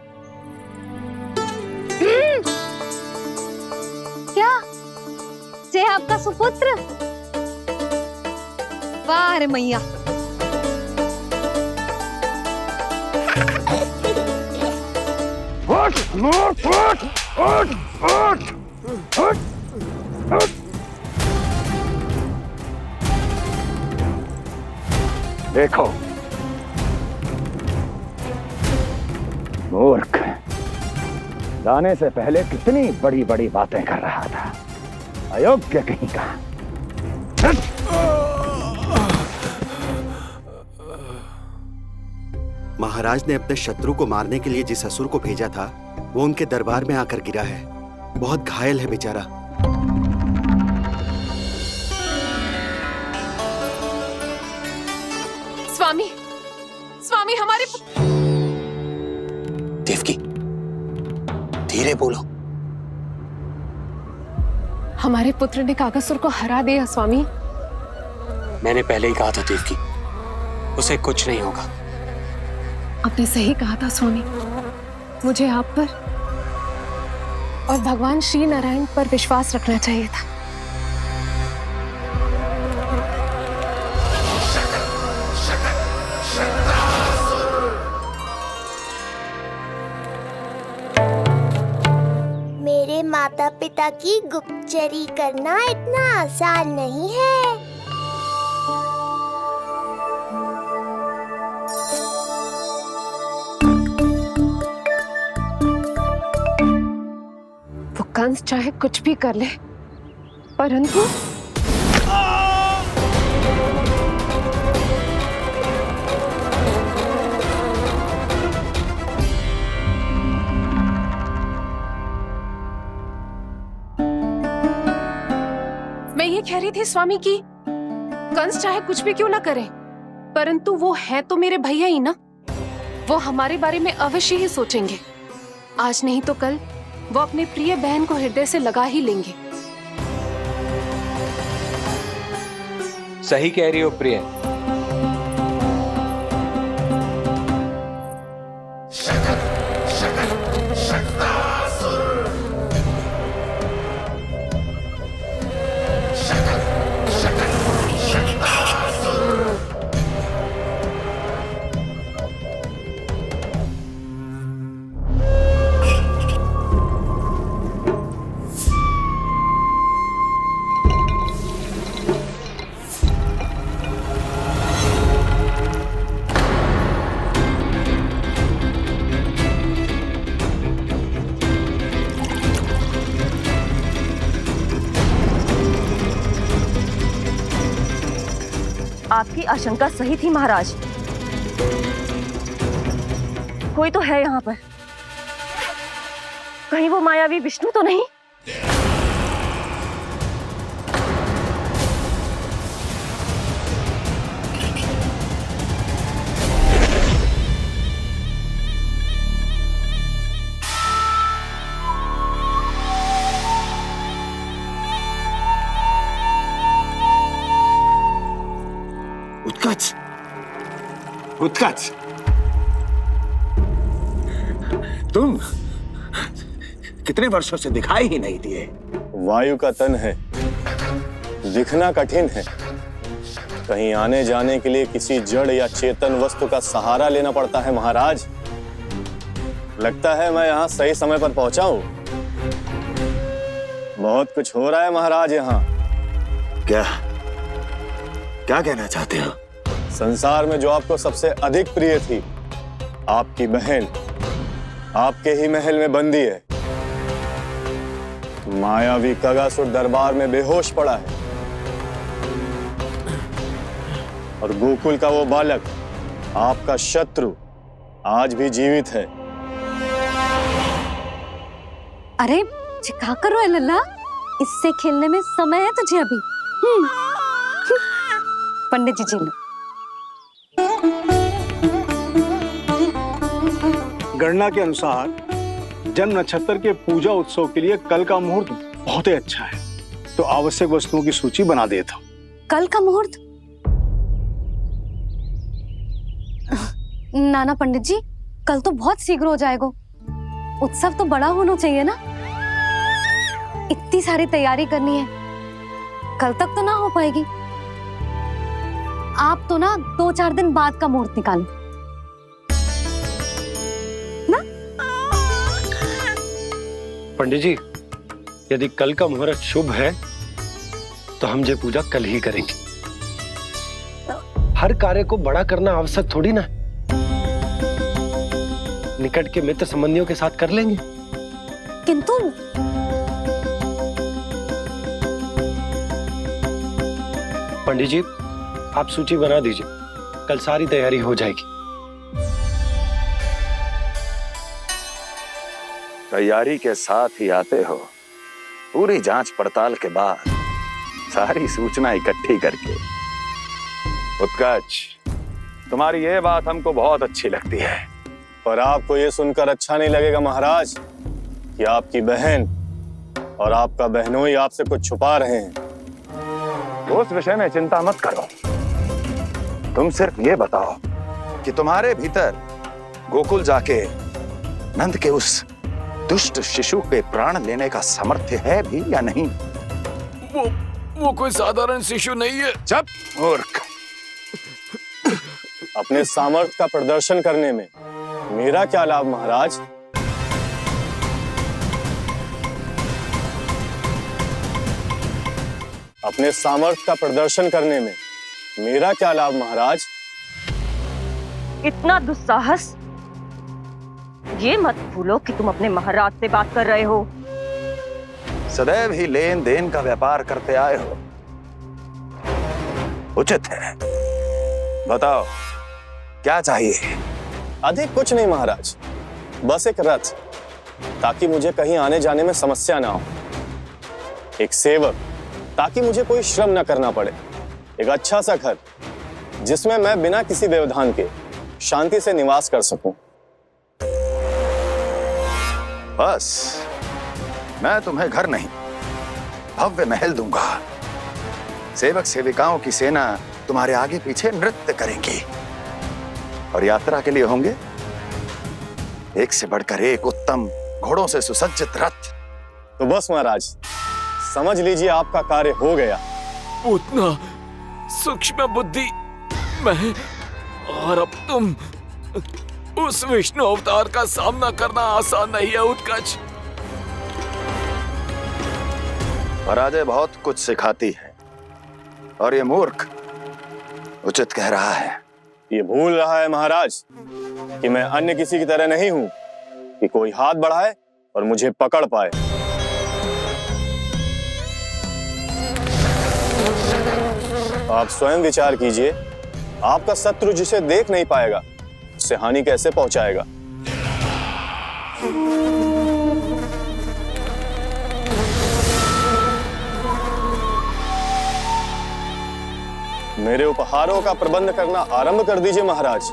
क्या जे आपका सुपुत्र? वाह रे मैया। उठ, उठ, उठ, उठ, उठ, उठ, उठ। देखो मूर्ख, जाने से पहले कितनी बड़ी बड़ी बातें कर रहा था, अयोग्य कहीं का। महाराज ने अपने शत्रु को मारने के लिए जिस असुर को भेजा था वो उनके दरबार में आकर गिरा है, बहुत घायल है बेचारा। स्वामी, स्वामी हमारे देवकी, धीरे बोलो। हमारे पुत्र ने काकासुर को हरा दिया स्वामी। मैंने पहले ही कहा था देवकी, उसे कुछ नहीं होगा। आपने सही कहा था स्वामी, मुझे आप पर और भगवान श्री नारायण पर विश्वास रखना चाहिए था। मेरे माता पिता की गुप्तचरी करना इतना आसान नहीं है। वो कंस चाहे कुछ भी कर ले, परंतु मैं ये कह रही थी स्वामी कि कंस चाहे कुछ भी क्यों ना करे, परंतु वो है तो मेरे भैया ही ना। वो हमारे बारे में अवश्य ही सोचेंगे। आज नहीं तो कल वो अपने प्रिय बहन को हृदय से लगा ही लेंगे। सही कह रही हो प्रिय। आपकी आशंका सही थी महाराज, कोई तो है यहाँ पर। कहीं वो मायावी विष्णु तो नहीं? उत्कच, उत्कच, तुम कितने वर्षों से दिखाई ही नहीं दिए। वायु का तन है, दिखना कठिन है, कहीं आने जाने के लिए किसी जड़ या चेतन वस्तु का सहारा लेना पड़ता है महाराज। लगता है मैं यहाँ सही समय पर पहुंचा हूँ। बहुत कुछ हो रहा है महाराज यहाँ। क्या क्या कहना चाहते हो? संसार में जो आपको सबसे अधिक प्रिय थी, आपकी बहन, आपके ही महल में बंदी है। मायावी कगासुर दरबार में बेहोश पड़ा है और गोकुल का वो बालक, आपका शत्रु, आज भी जीवित है। अरे क्या कर रहा है लल्ला? इससे खेलने में समय है तुझे अभी। पंडित जी लो। गणना के अनुसार जन्म नक्षत्र के पूजा उत्सव के लिए कल का मुहूर्त बहुत ही अच्छा है, तो आवश्यक वस्तुओं की सूची बना देता हूँ। कल का मुहूर्त? नाना पंडित जी, कल तो बहुत शीघ्र हो जाएगा। उत्सव तो बड़ा होना चाहिए ना, इतनी सारी तैयारी करनी है, कल तक तो ना हो पाएगी। आप तो ना 2-4 दिन बाद का मुहूर्त निकालो ना। पंडित जी, यदि कल का मुहूर्त शुभ है तो हम ये पूजा कल ही करेंगे। हर कार्य को बड़ा करना आवश्यक थोड़ी ना, निकट के मित्र संबंधियों के साथ कर लेंगे। किंतु पंडित जी, आप सूची बना दीजिए, कल सारी तैयारी हो जाएगी। तैयारी के साथ ही आते हो, पूरी जांच पड़ताल के बाद सारी सूचना इकट्ठी करके। उत्कर्ष, तुम्हारी ये बात हमको बहुत अच्छी लगती है। पर आपको ये सुनकर अच्छा नहीं लगेगा महाराज कि आपकी बहन और आपका बहनोई आपसे कुछ छुपा रहे हैं। उस विषय में चिंता मत करो, तुम सिर्फ ये बताओ कि तुम्हारे भीतर गोकुल जाके नंद के उस दुष्ट शिशु के प्राण लेने का सामर्थ्य है भी या नहीं? वो कोई साधारण शिशु नहीं है। चुप मूर्ख। अपने सामर्थ्य का प्रदर्शन करने में मेरा क्या लाभ महाराज? अपने सामर्थ्य का प्रदर्शन करने में मेरा क्या लाभ महाराज? इतना दुस्साहस? ये मत भूलो कि तुम अपने महाराज से बात कर रहे हो। सदैव ही लेन देन का व्यापार करते आए हो, उचित है। बताओ क्या चाहिए? अधिक कुछ नहीं महाराज, बस एक रथ, ताकि मुझे कहीं आने जाने में समस्या ना हो। एक सेवक, ताकि मुझे कोई श्रम ना करना पड़े। एक अच्छा सा घर, जिसमें मैं बिना किसी व्यवधान के शांति से निवास कर सकूं। बस, मैं तुम्हें घर नहीं, भव्य महल दूंगा। सेवक सेविकाओं की सेना तुम्हारे आगे पीछे नृत्य करेंगी और यात्रा के लिए होंगे एक से बढ़कर एक उत्तम घोड़ों से सुसज्जित रथ। तो बस महाराज, समझ लीजिए आपका कार्य हो गया। उतना सूक्ष्म बुद्धि मैं, और अब तुम, उस विष्णु अवतार का सामना करना आसान नहीं है उत्कर्ष। पराजय बहुत कुछ सिखाती है और ये मूर्ख उचित कह रहा है। ये भूल रहा है महाराज कि मैं अन्य किसी की तरह नहीं हूं कि कोई हाथ बढ़ाए और मुझे पकड़ पाए। आप स्वयं विचार कीजिए, आपका शत्रु जिसे देख नहीं पाएगा उससे हानि कैसे पहुंचाएगा? मेरे उपहारों का प्रबंध करना आरंभ कर दीजिए महाराज।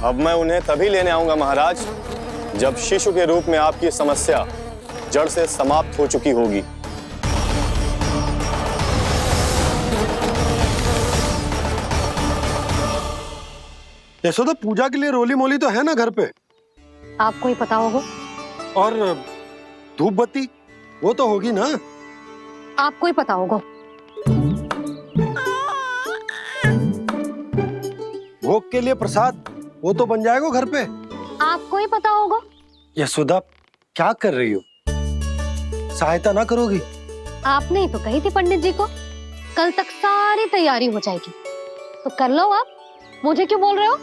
अब मैं उन्हें तभी लेने आऊंगा महाराज, जब शिशु के रूप में आपकी समस्या जड़ से समाप्त हो चुकी होगी। यशोदा, पूजा के लिए रोली मोली तो है ना घर पे? आपको ही पता होगा। और धूप बत्ती वो तो होगी ना? आपको ही पता होगा। भोग के लिए प्रसाद वो तो बन जाएगा घर पे। आपको ही पता होगा। यशोदा क्या कर रही हो? सहायता ना करोगी? आपने ही तो कही थी पंडित जी को कल तक सारी तैयारी हो जाएगी, तो कर लो आप। मुझे क्यों बोल रहे हो?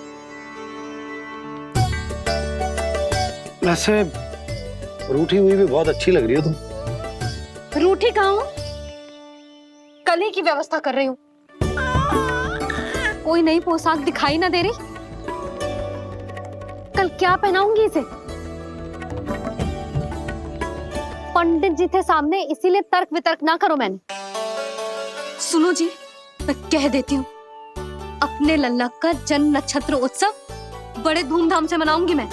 वैसे रूठी हुई भी बहुत अच्छी लग रही हो तुम। रूठी कहाँ हूँ? कल ही की व्यवस्था कर रही हूँ। कोई नई पोशाक दिखाई ना दे रही। कल क्या पहनाऊंगी इसे? पंडित जी थे सामने, इसीलिए तर्क वितर्क ना करो। मैंने सुनो जी, मैं कह देती हूँ, अपने लल्ला का जन्म नक्षत्र उत्सव बड़े धूमधाम से मनाऊंगी मैं।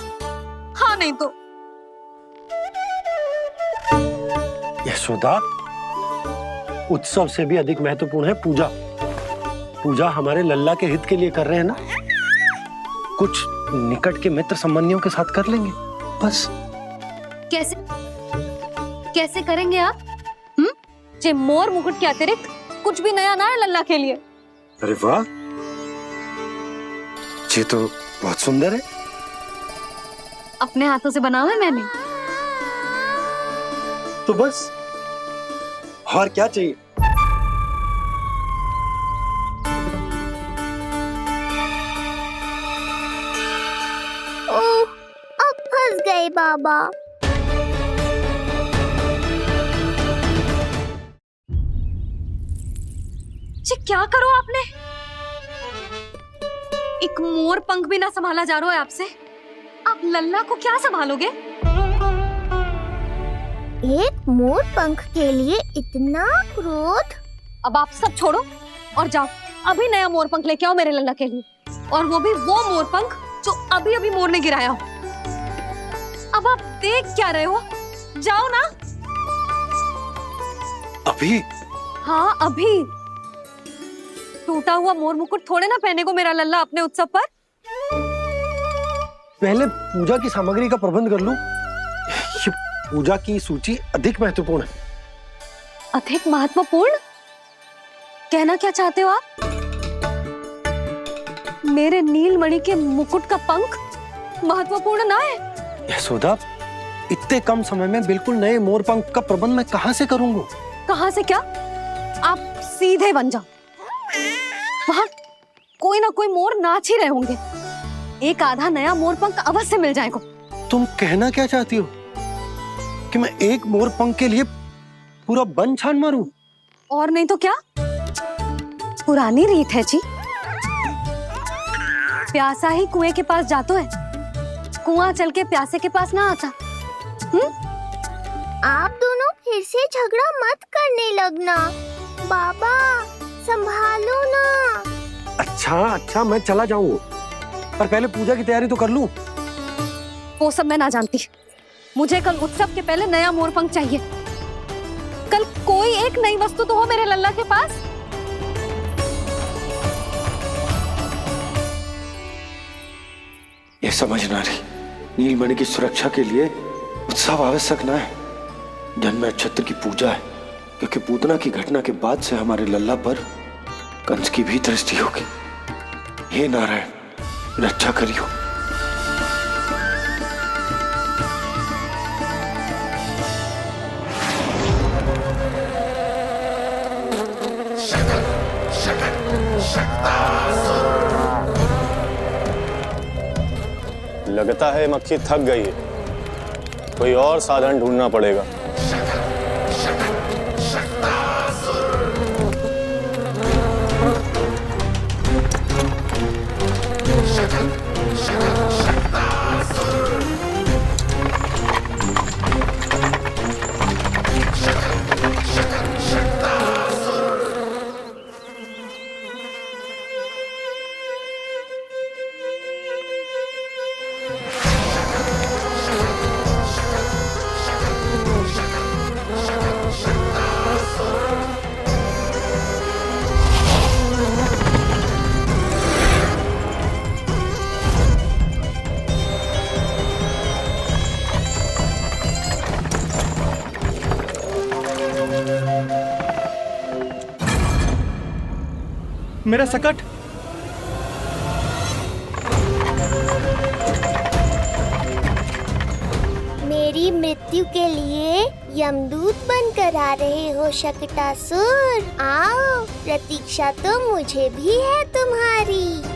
हाँ नहीं तो। यशोदा, उत्सव से भी अधिक महत्वपूर्ण है पूजा। पूजा हमारे लल्ला के हित के लिए कर रहे हैं ना। कुछ निकट के मित्र संबंधियों के साथ कर लेंगे बस। कैसे कैसे करेंगे आप? जे मोर मुकुट के अतिरिक्त कुछ भी नया ना है लल्ला के लिए। अरे वाह, ये तो बहुत सुंदर है। अपने हाथों से बनाया है मैंने। तो बस और क्या चाहिए? ओह, अब फंस गए बाबा। जी क्या करो आपने? एक मोर पंख भी ना संभाला जा रहा है आपसे। आप लल्ला को क्या संभालोगे? एक मोर पंख के लिए इतना क्रोध? अब आप सब छोड़ो और जाओ, अभी नया मोर पंख लेके आओ मेरे लल्ला के लिए, और वो भी वो मोर पंख जो अभी अभी मोर ने गिराया हो। अब आप देख क्या रहे हो? जाओ ना। अभी? हाँ अभी। टूटा हुआ मोर मुकुट थोड़े ना पहने को मेरा लल्ला अपने उत्सव पर। पहले पूजा की सामग्री का प्रबंध कर लूं। ये पूजा की सूची अधिक महत्वपूर्ण है। अधिक महत्वपूर्ण? कहना क्या चाहते हो आप? मेरे नीलमणि के मुकुट का पंख महत्वपूर्ण ना है? यशोदा, इतने कम समय में बिल्कुल नए मोर पंख का प्रबंध मैं कहां से करूंगा? कहां से क्या? आप सीधे बन जाओ। वहां कोई ना कोई मोर नाच ही रहे होंगे। एक आधा नया मोर पंख अवश्य मिल जाएगा। तुम कहना क्या चाहती हो कि मैं एक मोर पंख के लिए पूरा वन छान मारूं? और नहीं तो क्या, पुरानी रीत है जी। प्यासा ही कुएं के पास जातो है, कुआं चल के प्यासे के पास ना आता। आप दोनों फिर से झगड़ा मत करने लगना। बाबा संभालो ना। अच्छा मैं चला जाऊंगा, पर पहले पूजा की तैयारी तो कर लूं। वो सब मैं ना जानती। मुझे कल उत्सव के पहले नया मोर पंख चाहिए। कल कोई एक नई वस्तु तो हो मेरे लल्ला के पास। ये समझ ना रही, नीलमणि की सुरक्षा के लिए उत्सव आवश्यक ना है। जन्म नक्षत्र की पूजा है, क्योंकि पूतना की घटना के बाद से हमारे लल्ला पर कंस की भी दृष्टि होगी। हे नारायण, रक्षा करियो। लगता है मक्खी थक गई है, कोई और साधन ढूंढना पड़ेगा। मेरा सकट। मेरी मृत्यु के लिए यमदूत बनकर आ रहे हो शकटासुर? आओ, प्रतीक्षा तो मुझे भी है तुम्हारी।